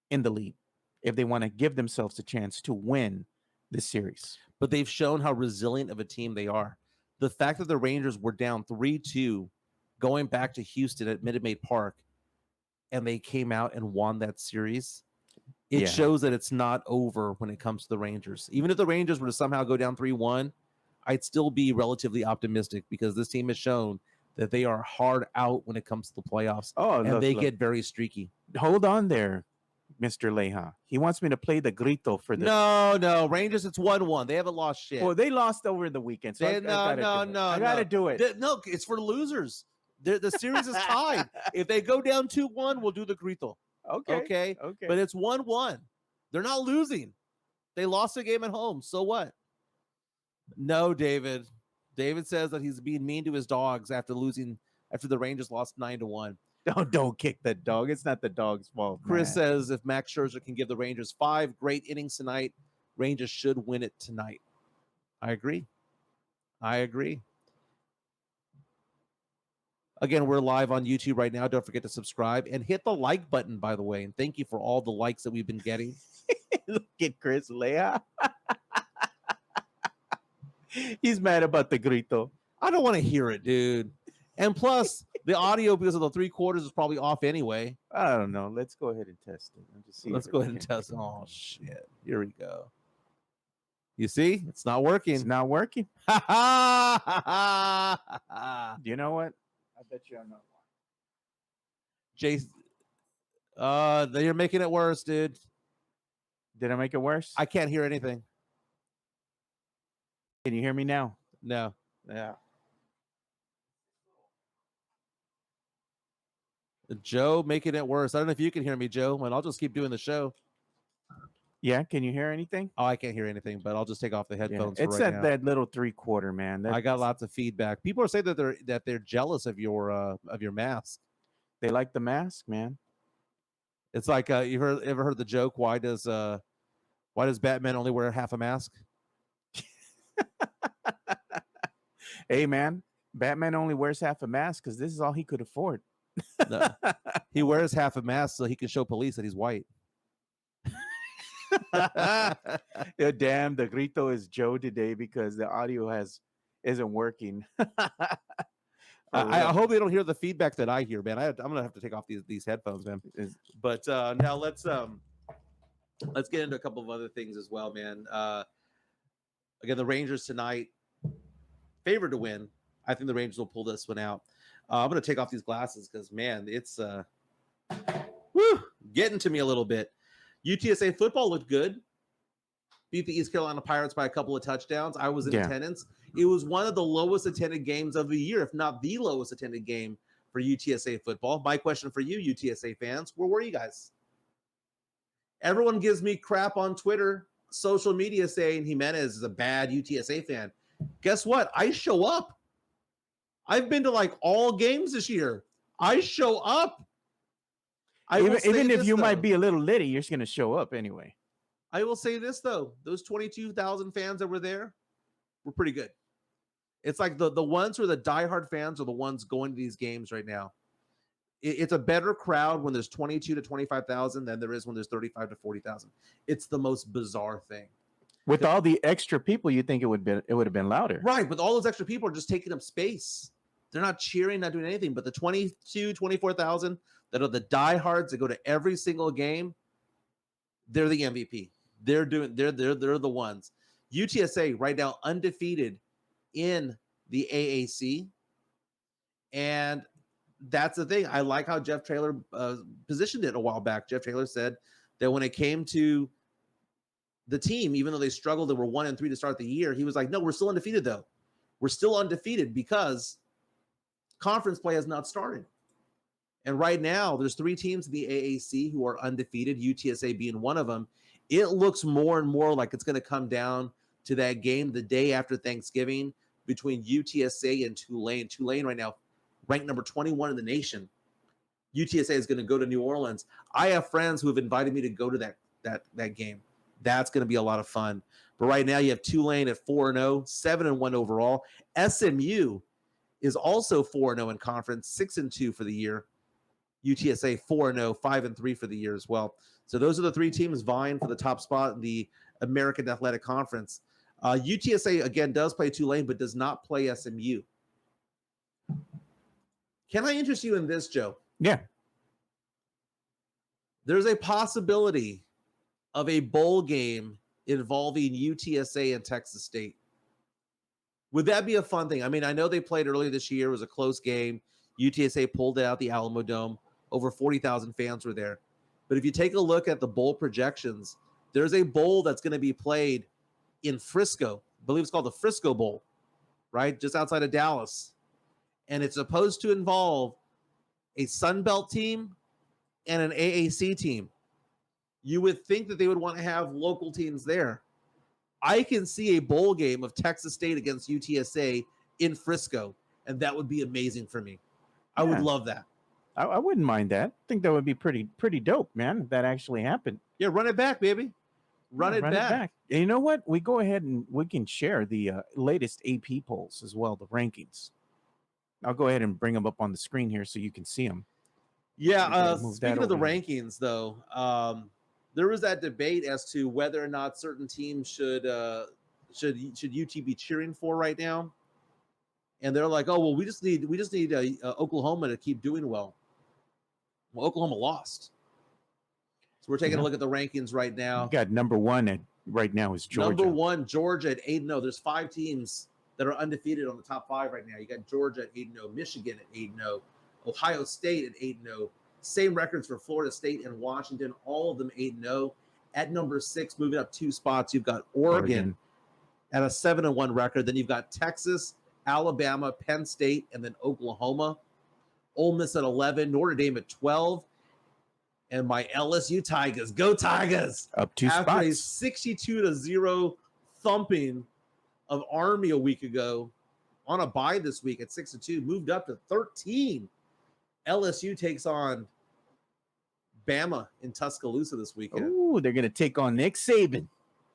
in the lead if they want to give themselves a chance to win this series. But they've shown how resilient of a team they are. The fact that the Rangers were down 3-2 going back to Houston at Minute Maid Park, and they came out and won that series, it Yeah. shows that it's not over when it comes to the Rangers. Even if the Rangers were to somehow go down 3-1, I'd still be relatively optimistic because this team has shown that they are hard out when it comes to the playoffs, Oh, and look, they look. get very streaky. Hold on there, Mr. Leja. He wants me to play the grito for the. No, Rangers, it's 1-1. They haven't lost shit. Well, they lost over the weekend, so I gotta do it. No, it's for losers. The series is tied. If they go down 2-1, we'll do the grito. Okay. But it's 1-1. They're not losing. They lost a game at home. So what? No, David. David says that he's being mean to his dogs after the Rangers lost 9-1. Don't kick that dog. It's not the dog's fault. Chris man. says if Max Scherzer can give the Rangers 5 great innings tonight, Rangers should win it tonight. I agree. Again, we're live on YouTube right now. Don't forget to subscribe and hit the like button, by the way. And thank you for all the likes that we've been getting. Look at Chris Leja. He's mad about the grito. I don't want to hear it, dude. And plus, the audio because of the 3/4 is probably off anyway. I don't know. Let's go ahead and test it. Let's go ahead and test it. Oh, shit. Here we go. You see? It's not working. It's not working. You know what? I bet you I know why. Jason, you're making it worse, dude. Did I make it worse? I can't hear anything. Can you hear me now? No. Yeah. Joe making it worse. I don't know if you can hear me, Joe, and I'll just keep doing the show. Yeah. Can you hear anything? Oh, I can't hear anything, but I'll just take off the headphones. It's for right now. that little 3/4, man. I got lots of feedback. People are saying that they're jealous of your mask. They like the mask, man. It's like you ever heard the joke? Why does Batman only wear half a mask? Hey, man, Batman only wears half a mask because this is all he could afford. No. He wears half a mask so he can show police that he's white. Yeah, damn, the grito is Joe today because the audio isn't working. I hope they don't hear the feedback that I hear, man. I'm gonna have to take off these headphones, man. But now let's get into a couple of other things as well, man. Again, the Rangers tonight, favored to win. I think the Rangers will pull this one out. I'm gonna take off these glasses because, man, it's getting to me a little bit. UTSA football looked good. Beat the East Carolina Pirates by a couple of touchdowns. I was in attendance. It was one of the lowest attended games of the year, if not the lowest attended game for UTSA football. My question for you, UTSA fans, where were you guys? Everyone gives me crap on Twitter, social media, saying Jimenez is a bad UTSA fan. Guess what? I show up. I've been to like all games this year. I show up. Even if you might be a little litty, you're just going to show up anyway. I will say this, though. Those 22,000 fans that were there were pretty good. It's like the ones who are the diehard fans are the ones going to these games right now. It's a better crowd when there's 22 to 25,000 than there is when there's 35 to 40,000. It's the most bizarre thing. With all the extra people, you think it would have been louder. Right, but all those extra people are just taking up space. They're not cheering, not doing anything. But the 22, 24,000 that are the diehards that go to every single game, they're the MVP. They're the ones. UTSA right now undefeated in the AAC, and that's the thing. I like how Jeff Traylor positioned it a while back. Jeff Traylor said that when it came to the team, even though they struggled, they were 1-3 to start the year. He was like, "No, we're still undefeated, though. We're still undefeated because conference play has not started." And right now, there's 3 teams in the AAC who are undefeated, UTSA being one of them. it looks more and more like it's going to come down to that game the day after Thanksgiving between UTSA and Tulane. Tulane right now ranked number 21 in the nation. UTSA is going to go to New Orleans. I have friends who have invited me to go to that game. That's going to be a lot of fun. But right now you have Tulane at 4-0, 7-1 overall. SMU is also 4-0 in conference, 6-2 for the year. UTSA 4-0, 5-3 for the year as well. So those are the three teams vying for the top spot in the American Athletic Conference. UTSA, again, does play Tulane, but does not play SMU. Can I interest you in this, Joe? Yeah. There's a possibility of a bowl game involving UTSA and Texas State. Would that be a fun thing? I mean, I know they played earlier this year. It was a close game. UTSA pulled it out the Alamo Dome. Over 40,000 fans were there. But if you take a look at the bowl projections, there's a bowl that's going to be played in Frisco. I believe it's called the Frisco Bowl, right? Just outside of Dallas. And it's supposed to involve a Sun Belt team and an AAC team. You would think that they would want to have local teams there. I can see a bowl game of Texas State against UTSA in Frisco, and that would be amazing for me. I would love that. I wouldn't mind that. I think that would be pretty dope, man, if that actually happened. Yeah, run it back, baby. Run it back. And you know what? We go ahead and we can share the latest AP polls as well, the rankings. I'll go ahead and bring them up on the screen here so you can see them. Yeah, speaking of the rankings, though, there was that debate as to whether or not certain teams should UT be cheering for right now, and they're like, "Oh, well, we just need Oklahoma to keep doing well." Well, Oklahoma lost, so we're taking a look at the rankings right now. You got number one right now is Georgia. Number one, Georgia at 8-0. There's 5 teams that are undefeated on the top 5 right now. You got Georgia at 8-0, Michigan at 8-0, Ohio State at 8-0. Same records for Florida State and Washington, all of them 8-0. At number 6, moving up 2 spots, you've got Oregon at a 7-1 record. Then you've got Texas, Alabama, Penn State, and then Oklahoma. Ole Miss at 11, Notre Dame at 12, and my LSU Tigers. Go Tigers! Up 2 spots. After a 62-0 thumping of Army a week ago, on a bye this week at 6-2, moved up to 13. LSU takes on Bama in Tuscaloosa this weekend. Ooh, they're going to take on Nick Saban.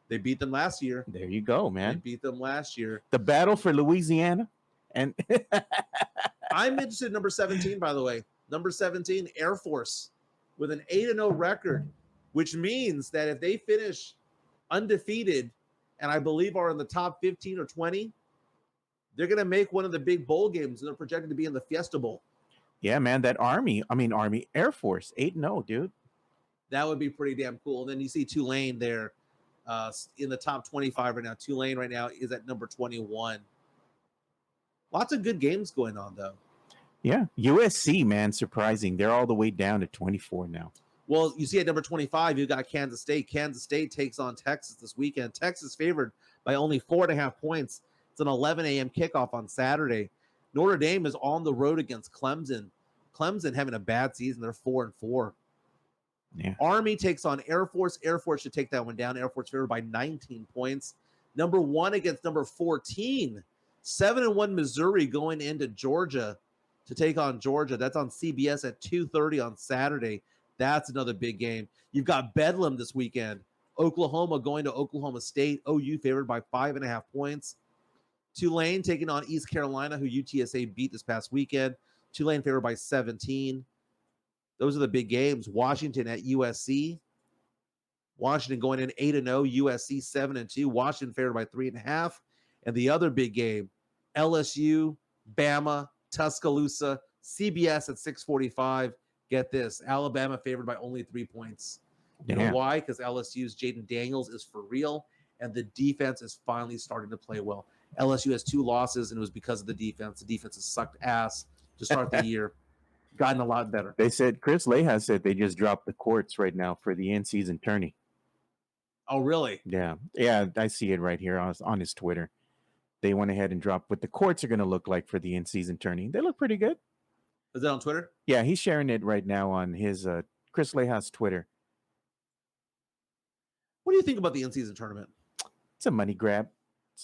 They beat them last year. There you go, man. They beat them last year. The battle for Louisiana. And I'm interested in number 17, by the way. Number 17, Air Force, with an 8-0 record, which means that if they finish undefeated and I believe are in the top 15 or 20, they're going to make one of the big bowl games, and they're projected to be in the Fiesta Bowl. Yeah, man, that Army Air Force 8-0, dude. That would be pretty damn cool. And then you see Tulane there in the top 25 right now. Tulane right now is at number 21. Lots of good games going on, though. Yeah, USC, man, surprising. They're all the way down to 24 now. Well, you see at number 25, you got Kansas State. Kansas State takes on Texas this weekend. Texas favored by only 4.5 points. It's an 11 a.m. kickoff on Saturday. Notre Dame is on the road against Clemson. Clemson having a bad season. They're 4-4. Yeah. Army takes on Air Force. Air Force should take that one down. Air Force favored by 19 points. Number 1 against number 14. 7-1 Missouri going into Georgia to take on Georgia. That's on CBS at 2:30 on Saturday. That's another big game. You've got Bedlam this weekend. Oklahoma going to Oklahoma State. OU favored by 5.5 points. Tulane taking on East Carolina, who UTSA beat this past weekend. Tulane favored by 17. Those are the big games. Washington at USC. Washington going in 8-0. USC 7-2. Washington favored by 3.5. And the other big game, LSU, Bama, Tuscaloosa, CBS at 6:45. Get this, Alabama favored by only 3 points. You know why? Because LSU's Jaden Daniels is for real, and the defense is finally starting to play well. LSU has 2 losses, and it was because of the defense. The defense has sucked ass to start the year. Gotten a lot better. They said, Chris Leha said they just dropped the courts right now for the in-season tourney. Oh, really? Yeah, I see it right here on his Twitter. They went ahead and dropped what the courts are going to look like for the in-season tourney. They look pretty good. Is that on Twitter? Yeah, he's sharing it right now on his Chris Leha's Twitter. What do you think about the in-season tournament? It's a money grab.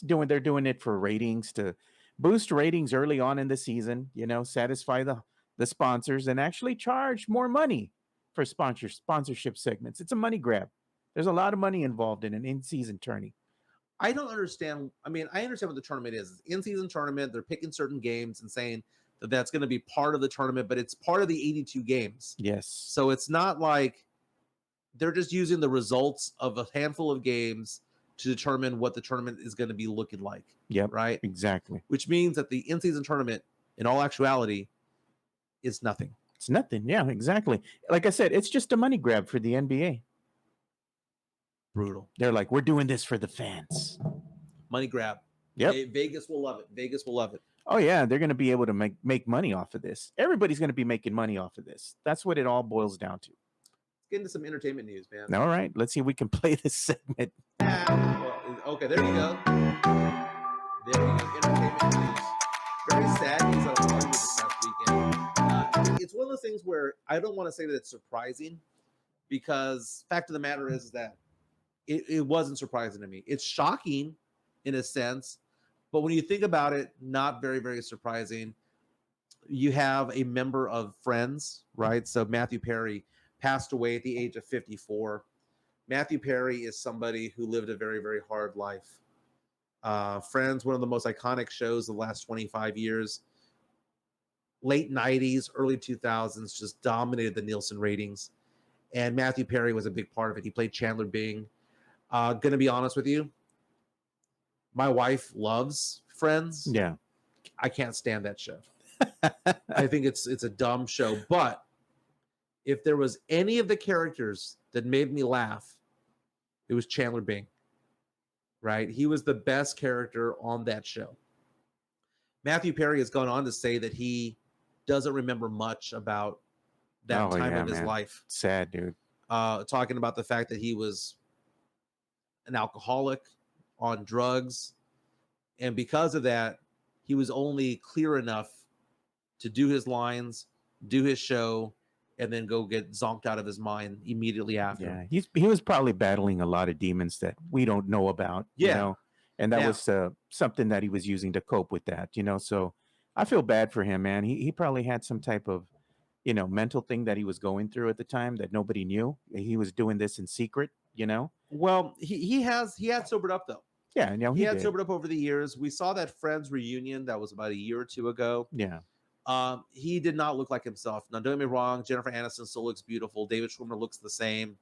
They're doing it for ratings, to boost ratings early on in the season, satisfy the sponsors and actually charge more money for sponsorship segments. It's a money grab. There's a lot of money involved in an in-season tourney. I don't understand. I mean, I understand what the tournament is. It's in-season tournament. They're picking certain games and saying that that's going to be part of the tournament, but it's part of the 82 games. Yes. So it's not like they're just using the results of a handful of games to determine what the tournament is going to be looking like. Yep. Right. Exactly. Which means that the in-season tournament, in all actuality, is nothing. It's nothing. Yeah, exactly. Like I said, it's just a money grab for the NBA. Brutal. They're like, we're doing this for the fans. Money grab. Yep. Vegas will love it. Vegas will love it. Oh yeah, they're going to be able to make money off of this. Everybody's going to be making money off of this. That's what it all boils down to. Let's get into some entertainment news, man. All right, let's see if we can play this segment. Okay, there you go. There you go. Entertainment news. Very sad news out of Hollywood this past weekend. It's one of those things where I don't want to say that it's surprising, because fact of the matter is that it wasn't surprising to me. It's shocking in a sense, but when you think about it, not very, very surprising. You have a member of Friends, right? So Matthew Perry passed away at the age of 54. Matthew Perry is somebody who lived a very, very hard life. Friends, one of the most iconic shows of the last 25 years. Late 90s, early 2000s, just dominated the Nielsen ratings. And Matthew Perry was a big part of it. He played Chandler Bing. Gonna be honest with you, my wife loves Friends. Yeah. I can't stand that show. I think it's a dumb show. But if there was any of the characters that made me laugh, it was Chandler Bing. Right? He was the best character on that show. Matthew Perry has gone on to say that he doesn't remember much about that time of his life. Sad, dude. Talking about the fact that he was an alcoholic, on drugs, and because of that, he was only clear enough to do his lines, do his show, and then go get zonked out of his mind immediately after. Yeah, he was probably battling a lot of demons that we don't know about. Yeah. And that was something that he was using to cope with that. So I feel bad for him, man. He probably had some type of mental thing that he was going through at the time that nobody knew. He was doing this in secret. Well, he had sobered up though. Yeah, he had sobered up over the years. We saw that Friends reunion that was about a year or two ago. Yeah. He did not look like himself. Now, don't get me wrong, Jennifer Aniston still looks beautiful. David Schwimmer looks the same.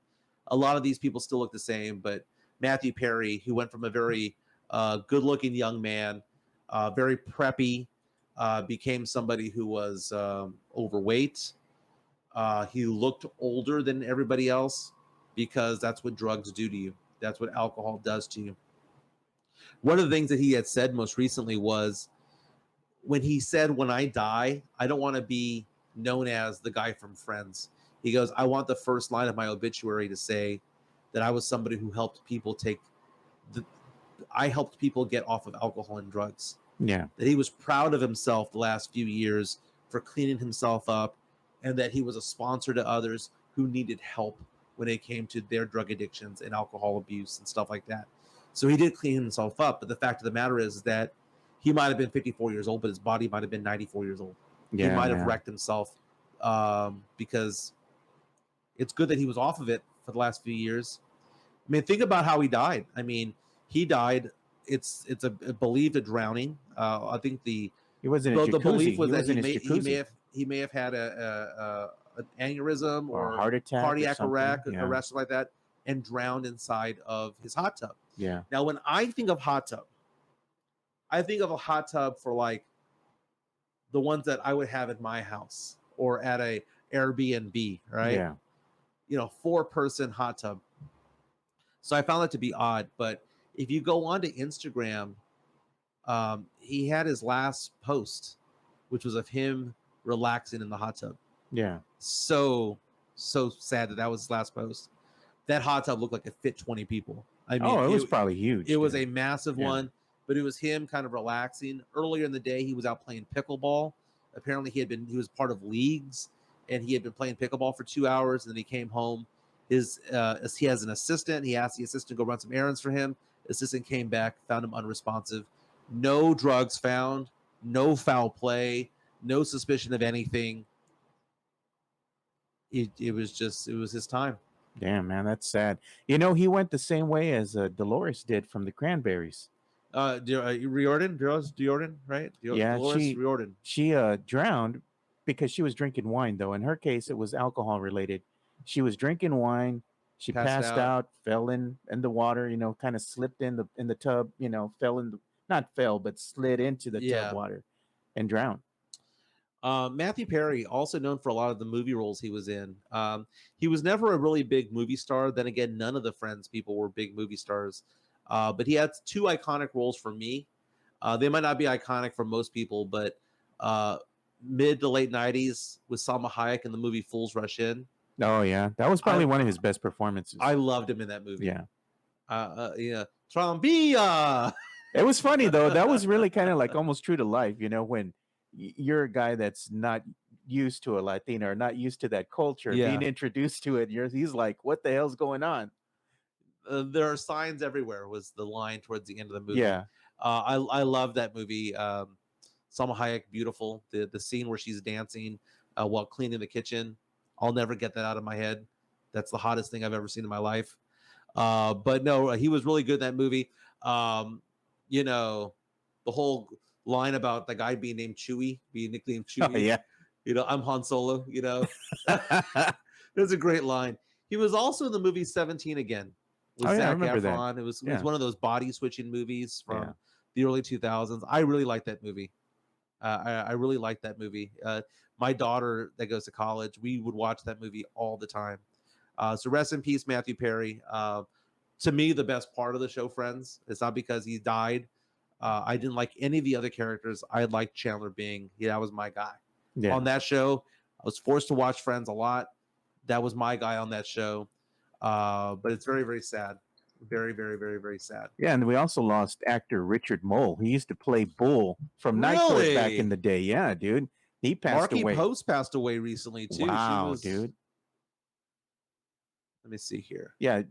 A lot of these people still look the same, but Matthew Perry, who went from a very good-looking young man, very preppy, became somebody who was overweight. He looked older than everybody else because that's what drugs do to you. That's what alcohol does to you. One of the things that he had said most recently was, when he said, when I die, I don't want to be known as the guy from Friends. He goes, I want the first line of my obituary to say that I was somebody who helped people I helped people get off of alcohol and drugs. Yeah. That he was proud of himself the last few years for cleaning himself up, and that he was a sponsor to others who needed help when it came to their drug addictions and alcohol abuse and stuff like that. So he did clean himself up. But the fact of the matter is that he might have been 54 years old, but his body might have been 94 years old. Yeah, he might have wrecked himself because it's good that he was off of it for the last few years. I mean, think about how he died. I mean, he died. It's a believed a drowning. I think he wasn't a jacuzzi. The belief was that he may have had an aneurysm or a heart attack, cardiac arrest like that, and drowned inside of his hot tub. Yeah. Now, when I think of hot tub, I think of a hot tub for like the ones that I would have at my house or at a Airbnb, right? Yeah. 4-person hot tub. So I found that to be odd. But if you go onto Instagram, he had his last post, which was of him relaxing in the hot tub. Yeah. So sad that was his last post. That hot tub looked like it fit 20 people. I mean, it was probably huge. It was a massive one. But it was him kind of relaxing. Earlier in the day, he was out playing pickleball. Apparently, he was part of leagues, and he had been playing pickleball for 2 hours. And then he came home, He has an assistant. He asked the assistant to go run some errands for him. Assistant came back, found him unresponsive. No drugs found, no foul play, no suspicion of anything. It was his time. Damn, man, that's sad. You know, he went the same way as Dolores did from the Cranberries. Riordan, right? Yeah, Dolores Riordan. She drowned because she was drinking wine, though. In her case, it was alcohol related. She was drinking wine. She passed out, fell in the water. You know, kind of slipped in the tub. You know, not fell, but slid into the tub water, and drowned. Matthew Perry, also known for a lot of the movie roles he was in. He was never a really big movie star. Then again, none of the Friends people were big movie stars. But he had 2 iconic roles for me. They might not be iconic for most people, but mid to late 90s with Salma Hayek in the movie Fools Rush In. Oh, yeah. That was probably one of his best performances. I loved him in that movie. Yeah. Trombia! It was funny, though. That was really kind of like almost true to life, you know, when you're a guy that's not used to a Latino or not used to that culture, being introduced to it. He's like, what the hell's going on? There are signs everywhere was the line towards the end of the movie. Yeah. I love that movie. Salma Hayek, beautiful. The scene where she's dancing while cleaning the kitchen. I'll never get that out of my head. That's the hottest thing I've ever seen in my life. But no, he was really good in that movie. You know, the whole line about the guy being named Chewie, being nicknamed Chewie. Oh, yeah. You know, I'm Han Solo, you know. That's a great line. He was also in the movie 17 Again with Zac Efron. It was one of those body switching movies from the early 2000s. I really like that movie. I really like that movie. My daughter that goes to college, we would watch that movie all the time. So rest in peace, Matthew Perry. To me, the best part of the show, Friends, it's not because he died. I didn't like any of the other characters. I liked Chandler Bing. That was my guy. Yeah. On that show, I was forced to watch Friends a lot. That was my guy on that show. But it's very, very sad. Very, very, very, very sad. Yeah, and we also lost actor Richard Mole. He used to play Bull from Night Court back in the day. Yeah, dude. He passed away. Marky Post passed away recently, too. Wow, dude. Let me see here. Yeah,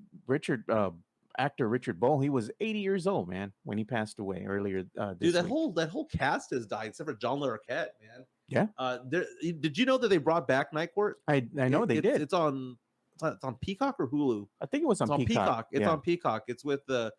actor Richard Bull, he was 80 years old, man, when he passed away earlier this Dude, week. that whole cast has died, except for John Larroquette, man. Yeah. Did you know that they brought back Night Court? I know they did. It's on Peacock or Hulu? I think it was on Peacock. It's on Peacock. It's with the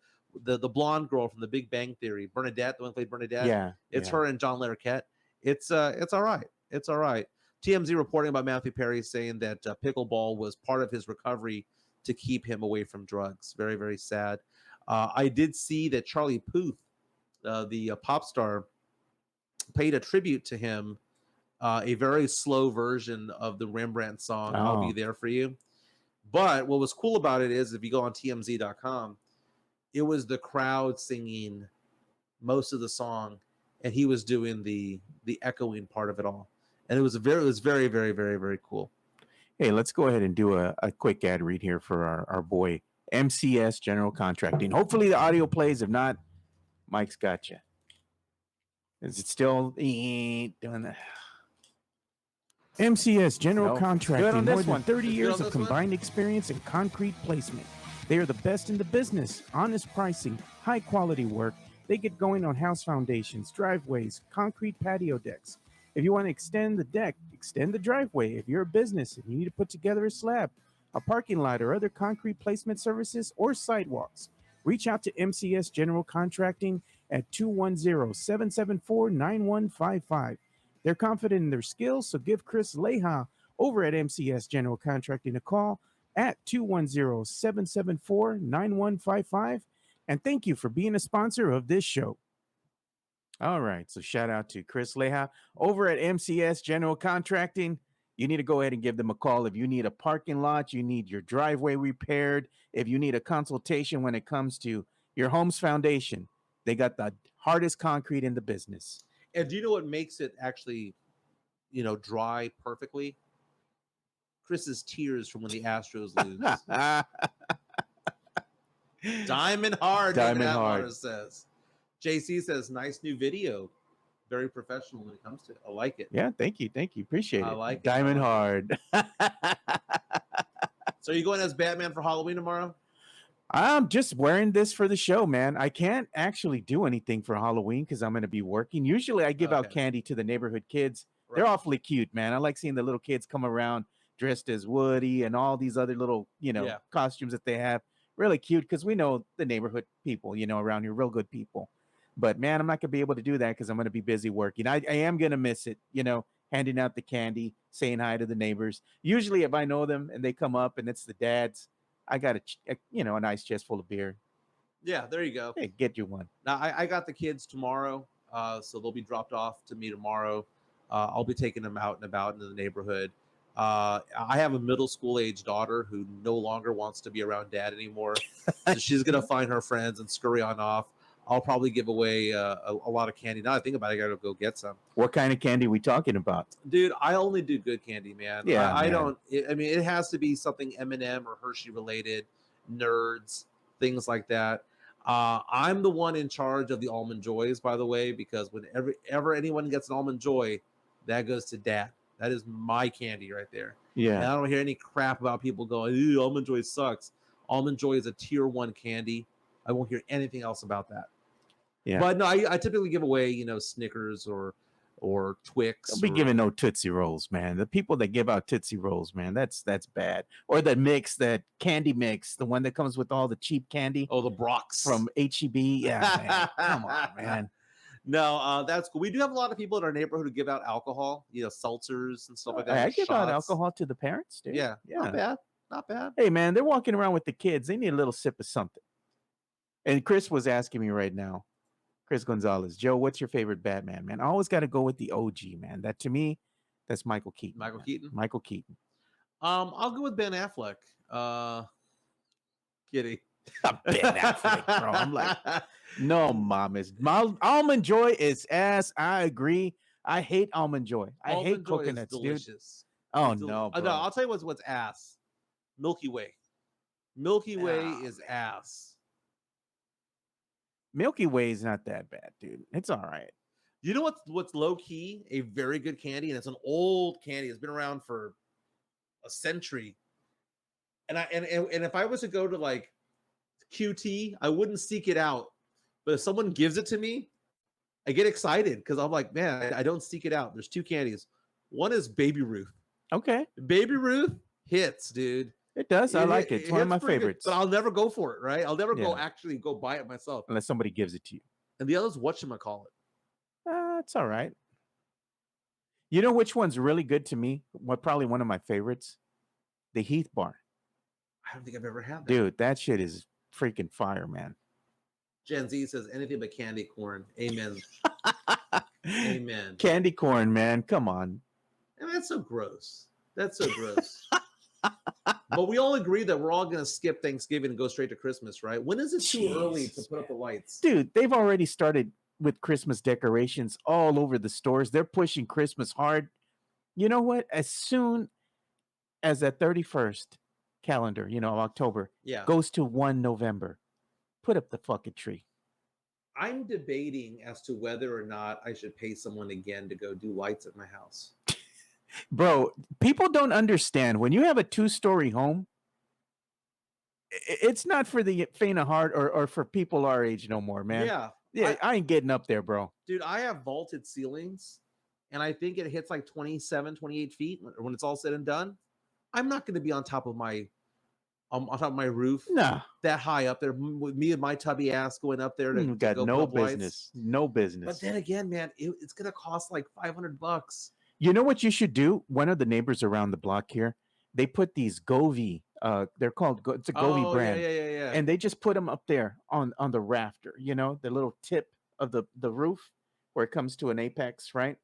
blonde girl from The Big Bang Theory, Bernadette, the one who played Bernadette. Yeah. It's her and John Larroquette. It's all right. It's all right. TMZ reporting about Matthew Perry saying that pickleball was part of his recovery to keep him away from drugs. Very, very sad. I did see that Charlie Puth, the pop star, paid a tribute to him, a very slow version of the Rembrandt song, I'll Be There For You. But what was cool about it is, if you go on TMZ.com, it was the crowd singing most of the song, and he was doing the echoing part of it all. And it was very, very, very, very cool. Hey, let's go ahead and do a quick ad read here for our boy MCS General Contracting. Hopefully the audio plays. If not, Mike's got you. Is it still doing that? MCS General Contracting, more than 30 years of combined experience in concrete placement. They are the best in the business. Honest pricing, high quality work. They get going on house foundations, driveways, concrete patio decks. If you want to extend the deck, extend the driveway. If you're a business and you need to put together a slab, a parking lot, or other concrete placement services or sidewalks, reach out to MCS General Contracting at 210-774-9155. They're confident in their skills, so give Chris Leha over at MCS General Contracting a call at 210-774-9155. And thank you for being a sponsor of this show. All right, so shout out to Chris Leha over at MCS General Contracting. You need to go ahead and give them a call if you need a parking lot, you need your driveway repaired, if you need a consultation when it comes to your home's foundation. They got the hardest concrete in the business. And do you know what makes it actually, dry perfectly? Chris's tears from when the Astros lose. Diamond hard. Diamond hard. Says. JC says, nice new video. Very professional when it comes to it. I like it. Yeah, thank you. Appreciate it. I like it. Diamond hard. So you going as Batman for Halloween tomorrow? I'm just wearing this for the show, man. I can't actually do anything for Halloween because I'm going to be working. Usually I give out Okay. candy to the neighborhood kids. They're Right. awfully cute, man. I like seeing the little kids come around dressed as Woody and all these other little, Yeah. costumes that they have. Really cute because we know the neighborhood people, around here, real good people. But man, I'm not going to be able to do that because I'm going to be busy working. I am going to miss it, handing out the candy, saying hi to the neighbors. Usually if I know them and they come up and it's the dads, I got a nice chest full of beer. Yeah, there you go. Hey, get you one. Now I got the kids tomorrow, so they'll be dropped off to me tomorrow. I'll be taking them out and about into the neighborhood. I have a middle school age daughter who no longer wants to be around dad anymore, so she's gonna find her friends and scurry on off. I'll probably give away a lot of candy. Now I think about it, I gotta go get some. What kind of candy we talking about? Dude, I only do good candy, man. Yeah, I man. don't. I mean, it has to be something M&M or Hershey related, Nerds, things like that. I'm the one in charge of the almond joys, by the way, because whenever anyone gets an almond joy, that goes to dad. That is my candy right there. And Yeah. I don't hear any crap about people going, "Ew, almond joy sucks." Almond joy is a tier 1 candy. I won't hear anything else about that. Yeah. But no, I typically give away, Snickers or Twix. Don't be or- giving no Tootsie Rolls, man. The people that give out Tootsie Rolls, man, that's bad. Or that candy mix, the one that comes with all the cheap candy Oh, the Brox from HEB. Yeah, man. Come on, man. No, that's cool. We do have a lot of people in our neighborhood who give out alcohol, seltzers and stuff like that. I or give out shots. alcohol to the parents, dude. Yeah, Yeah. not bad. Not bad. Hey, man, they're walking around with the kids. They need a little sip of something. And Chris was asking me right now, Chris Gonzalez, Joe, what's your favorite Batman, man? I always got to go with the OG, man. That to me, that's Michael Keaton. Michael man. Keaton? Michael Keaton. I'll go with Ben Affleck. Kidding. Ben Affleck, bro. I'm like, no, mamas. Almond Joy is ass. I agree. I hate Almond Joy. I hate Almond Joy is coconuts, dude. delicious. Oh, It's no, bro. no, I'll tell you what's ass. Milky Way. Milky Way Oh, is ass. Milky Way is not that bad, dude. It's all right. You know what's low key a very good candy, and it's an old candy. It's been around for a century. And if I was to go to like QT, I wouldn't seek it out. But if someone gives it to me, I get excited because I'm like, man, I don't seek it out. There's 2 candies. One is Baby Ruth. Okay. Baby Ruth hits, dude. It does. I like it. It's one of my hits pretty good, favorites. but I'll never go for it, right? I'll never go Yeah. actually go buy it myself. Unless somebody gives it to you. And the other's whatchamacallit. It's all right. You know which one's really good to me? Probably one of my favorites? The Heath Bar. I don't think I've ever had that. Dude, that shit is freaking fire, man. Gen Z says anything but candy corn. Amen. Amen. Candy corn, man. Come on. I mean, that's so gross. That's so gross. But we all agree that we're all going to skip Thanksgiving and go straight to Christmas, right? When is it too early to Jesus, put up the lights? Dude, they've already started with Christmas decorations all over the stores. They're pushing Christmas hard. You know what? As soon as that 31st calendar, of October, Yeah. goes to 1 November, put up the fucking tree. I'm debating as to whether or not I should pay someone again to go do lights at my house. Bro, people don't understand. When you have a 2-story home, it's not for the faint of heart or for people our age no more, man. Yeah. I ain't getting up there, bro. Dude, I have vaulted ceilings, and I think it hits like 27, 28 feet when it's all said and done. I'm not going to be on top of my roof Nah, that high up there with me and my tubby ass going up there to got go no put up lights. business. No business. But then again, man, it's going to cost like $500. You know what you should do? One of the neighbors around the block here, they put these Govee. They're called. It's a Govee brand, Yeah. and they just put them up there on the rafter. The little tip of the roof where it comes to an apex, right?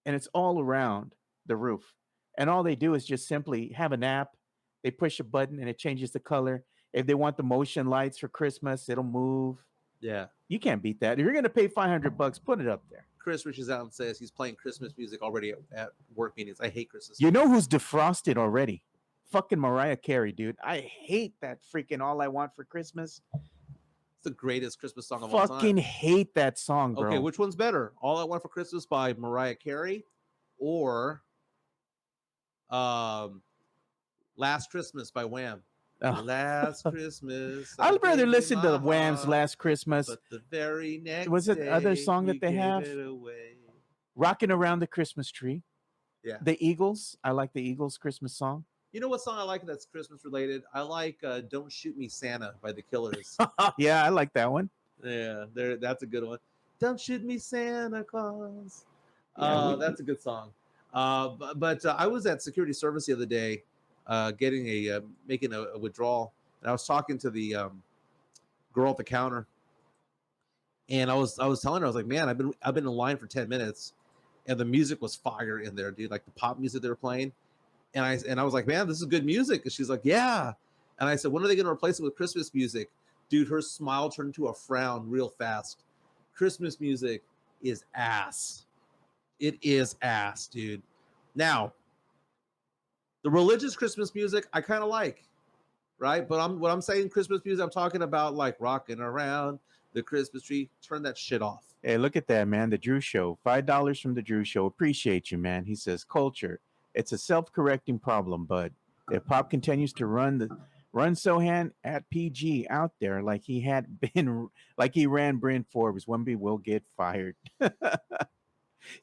And it's all around the roof. And all they do is just simply have an app. They push a button and it changes the color. If they want the motion lights for Christmas, it'll move. Yeah. You can't beat that. If you're gonna pay $500, put it up there. Chris reaches out and says he's playing Christmas music already at work meetings. I hate Christmas. You know who's defrosted already? Fucking Mariah Carey, dude. I hate that freaking All I Want for Christmas. It's the greatest Christmas song of all time. Fucking hate that song, bro. Okay, which one's better? All I Want for Christmas by Mariah Carey or Last Christmas by Wham. Oh. Last Christmas. I'd rather gave you listen to my Wham's heart, Last Christmas. but the very next Was it the other day, song you that they gave have? it away. Rocking Around the Christmas Tree. Yeah. The Eagles. I like the Eagles Christmas song. You know what song I like that's Christmas related? I like "Don't Shoot Me, Santa" by the Killers. Yeah, I like that one. Yeah, that's a good one. Don't shoot me, Santa Claus. Yeah, That's a good song. But I was at security service the other day, getting making a withdrawal, and I was talking to the girl at the counter, and I was telling her, I was like, man, I've been in line for 10 minutes, and the music was fire in there, dude, like the pop music they were playing, and I was like, man, this is good music, and she's like, yeah, and I said, when are they going to replace it with Christmas music? Dude, her smile turned into a frown real fast. Christmas music is ass. It is ass, dude. Now, the religious Christmas music I kind of like, right? But when I'm saying Christmas music, I'm talking about like rocking around the Christmas tree. Turn that shit off. Hey, look at that, man. The Drew Show. $5 from the Drew Show. Appreciate you, man. He says, culture. It's a self-correcting problem, but if Pop continues to run Sohan at PG out there like he ran Bryn Forbes, Wemby will get fired.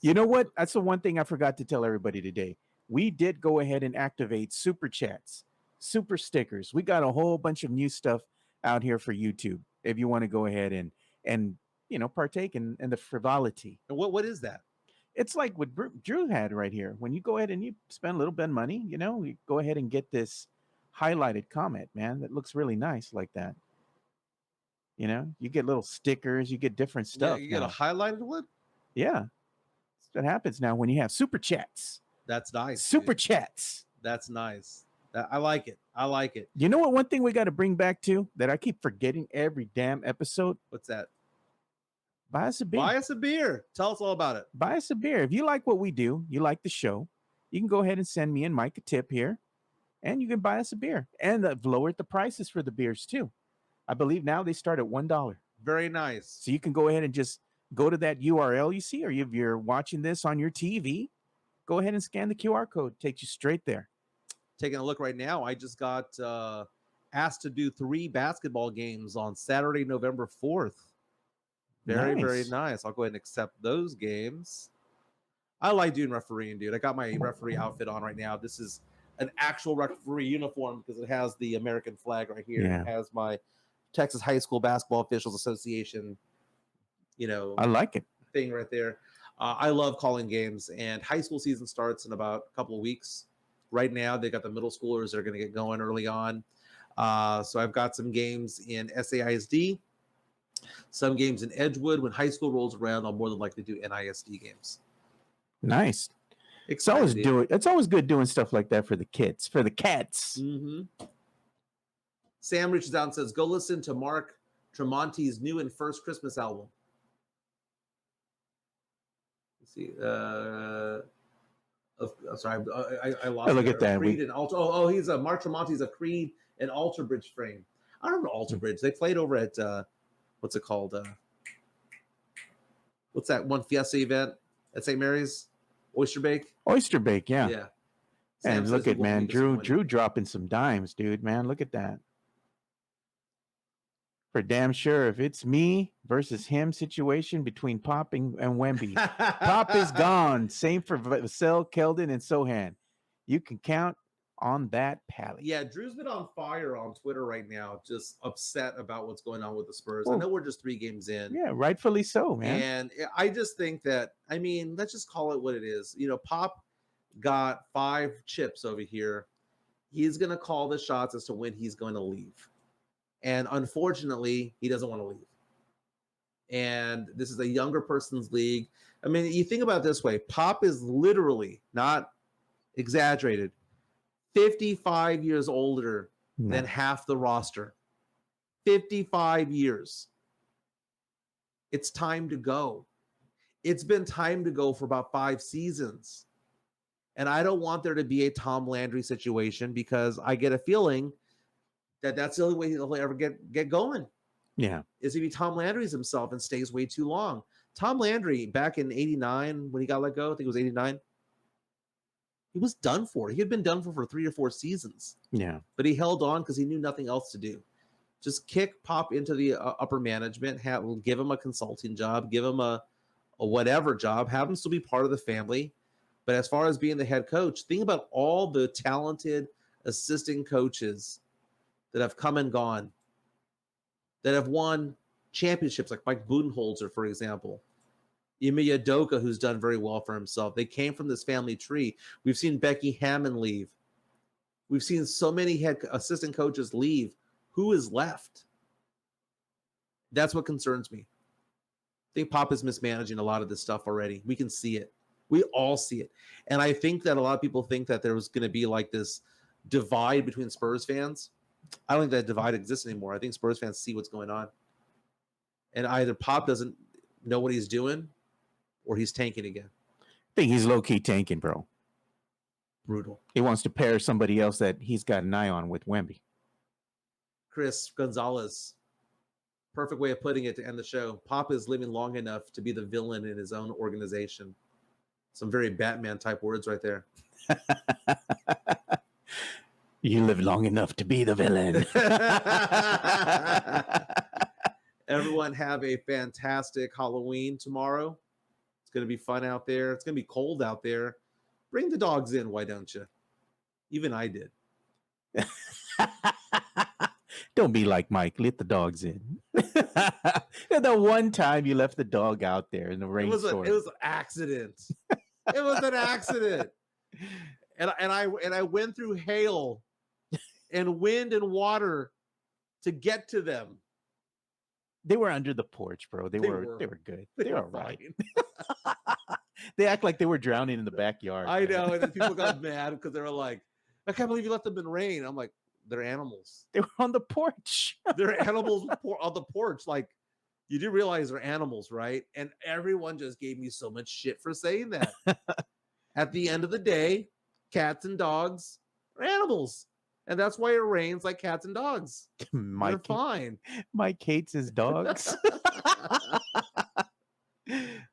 You know what? That's the one thing I forgot to tell everybody today. We did go ahead and activate super chats, super stickers. We got a whole bunch of new stuff out here for YouTube. If you want to go ahead and partake in the frivolity. And what is that? It's like what Drew had right here. When you go ahead and you spend a little bit of money, you go ahead and get this highlighted comment, man, that looks really nice like that. You get little stickers, you get different stuff. Yeah, you get a highlighted one? Yeah. That happens now when you have super chats. That's nice. Super chats. That's nice. I like it. I like it. You know what? One thing we got to bring back to that I keep forgetting every damn episode. What's that? Buy us a beer. Buy us a beer. Tell us all about it. Buy us a beer. If you like what we do, you like the show, you can go ahead and send me and Mike a tip here, and you can buy us a beer. And they've lowered the prices for the beers too. I believe now they start at $1. Very nice. So you can go ahead and just go to that URL you see, or if you're watching this on your TV, go ahead and scan the QR code. It takes you straight there. Taking a look right now, I just got asked to do 3 basketball games on Saturday, November 4th. Very nice. I'll go ahead and accept those games. I like doing refereeing, dude. I got my referee outfit on right now. This is an actual referee uniform because it has the American flag right here. Yeah. It has my Texas High School Basketball Officials Association, I like it. thing right there. I love calling games, and high school season starts in about a couple of weeks. Right now, they got the middle schoolers that are going to get going early on. So I've got some games in SAISD, some games in Edgewood. When high school rolls around, I'll more than likely do NISD games. Nice. It's always good doing stuff like that for the kids, for the cats. Mm-hmm. Sam reaches out and says, go listen to Mark Tremonti's new and first Christmas album. Let's see. Sorry, I lost. Look at that. Creed and Alter. He's a Mark Tremonti's a Creed and Alter Bridge frame. I don't know Alter Bridge. They played over at what's it called? What's that one Fiesta event at St. Mary's? Oyster Bake. Oyster Bake, yeah. Yeah. And look at Drew dropping some dimes, dude. Man, look at that. For damn sure, if it's me versus him situation between Pop and Wemby, Pop is gone. Same for Vassell, Keldon, and Sohan. You can count on that pally. Yeah, Drew's been on fire on Twitter right now, just upset about what's going on with the Spurs. I know we're just 3 games in. Yeah, rightfully so, man. And I just think that, let's just call it what it is. Pop got 5 chips over here. He's going to call the shots as to when he's going to leave. And unfortunately, he doesn't want to leave. And this is a younger person's league. You think about it this way. Pop is literally, not exaggerated, 55 years older than half the roster. 55 years. It's time to go. It's been time to go for about 5 seasons. And I don't want there to be a Tom Landry situation because I get a feeling that that's the only way he'll ever get going. Yeah. Is if he Tom Landry's himself and stays way too long. Tom Landry, back in 89, when he got let go, I think it was 89, he was done for. He had been done for 3 or 4 seasons. Yeah. But he held on because he knew nothing else to do. Just kick Pop into the upper management, give him a consulting job, give him a whatever job, have him still be part of the family. But as far as being the head coach, think about all the talented assistant coaches that have come and gone, that have won championships, like Mike Budenholzer, for example. Ime Udoka, who's done very well for himself. They came from this family tree. We've seen Becky Hammond leave. We've seen so many head assistant coaches leave. Who is left? That's what concerns me. I think Pop is mismanaging a lot of this stuff already. We can see it. We all see it. And I think that a lot of people think that there was going to be like this divide between Spurs fans. I don't think that divide exists anymore. I think Spurs fans see what's going on. And either Pop doesn't know what he's doing or he's tanking again. I think he's low-key tanking, bro. Brutal. He wants to pair somebody else that he's got an eye on with Wemby. Chris Gonzalez. Perfect way of putting it to end the show. Pop is living long enough to be the villain in his own organization. Some very Batman type words right there. You live long enough to be the villain. Everyone have a fantastic Halloween tomorrow. It's going to be fun out there. It's going to be cold out there. Bring the dogs in, why don't you? Even I did. Don't be like Mike. Let the dogs in. The one time you left the dog out there in the rainstorm. It was an accident. It was an accident. And I went through hail and wind and water to get to them. They were under the porch, bro. They were good. They were all right. They act like they were drowning in the backyard. I know, and then people got mad because they were like, I can't believe you let them in rain. I'm like, they're animals. They were on the porch. They're animals on the porch. Like, you do realize they're animals, right? And everyone just gave me so much shit for saying that. At the end of the day, cats and dogs are animals. And that's why it rains like cats and dogs. They're fine. Mike hates his dogs.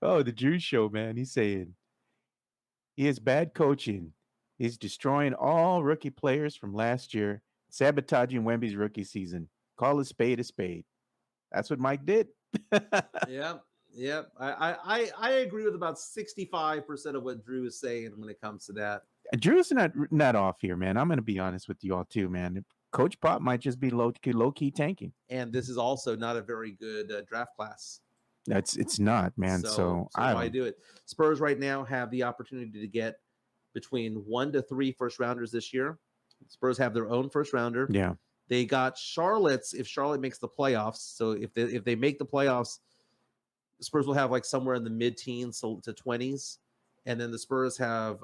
Oh, the Drew Show, man. He's saying he has bad coaching. He's destroying all rookie players from last year, sabotaging Wemby's rookie season. Call a spade a spade. That's what Mike did. Yeah. I agree with about 65% of what Drew is saying when it comes to that. Drew's not off here, man. I'm going to be honest with you all too, man. Coach Pop might just be low key tanking. And this is also not a very good draft class. It's not, man. So why do it? Spurs right now have the opportunity to get between 1 to 3 first rounders this year. Spurs have their own first rounder. Yeah. They got Charlotte's if Charlotte makes the playoffs. So if they make the playoffs, Spurs will have like somewhere in the mid-teens to 20s. And then the Spurs have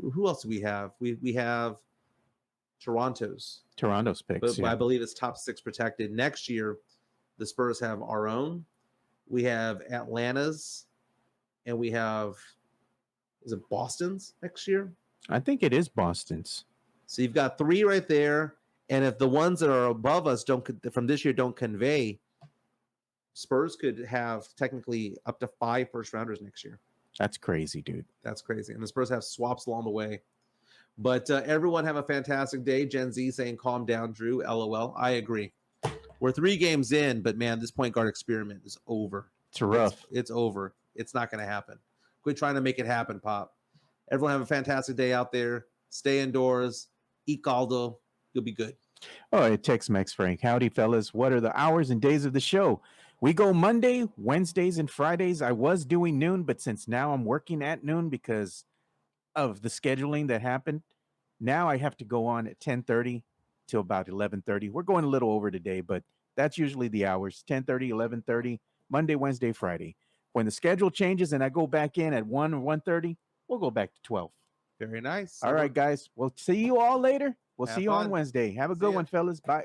who else do we have? We have Toronto's picks. But yeah. I believe it's top 6 protected. Next year, the Spurs have our own. We have Atlanta's, and we have, is it Boston's next year? I think it is Boston's. So you've got 3 right there. And if the ones that are above us from this year don't convey, Spurs could have technically up to 5 first rounders next year. That's crazy, dude. That's crazy. And the Spurs have swaps along the way. But everyone have a fantastic day. Gen Z saying, calm down, Drew. LOL. I agree. We're 3 games in, but man, this point guard experiment is over. It's rough. It's over. It's not going to happen. Quit trying to make it happen, Pop. Everyone have a fantastic day out there. Stay indoors. Eat caldo. You'll be good. All right, Tex-Mex Frank. Howdy, fellas. What are the hours and days of the show? We go Monday, Wednesdays, and Fridays. I was doing noon, but since now I'm working at noon because of the scheduling that happened, now I have to go on at 10:30 till about 11:30. We're going a little over today, but that's usually the hours, 10:30, 11:30, Monday, Wednesday, Friday. When the schedule changes and I go back in at 1 or 1:30, we'll go back to 12. Very nice. All right, guys. We'll see you all later. We'll see you on Wednesday. Have a good one, fellas. Bye.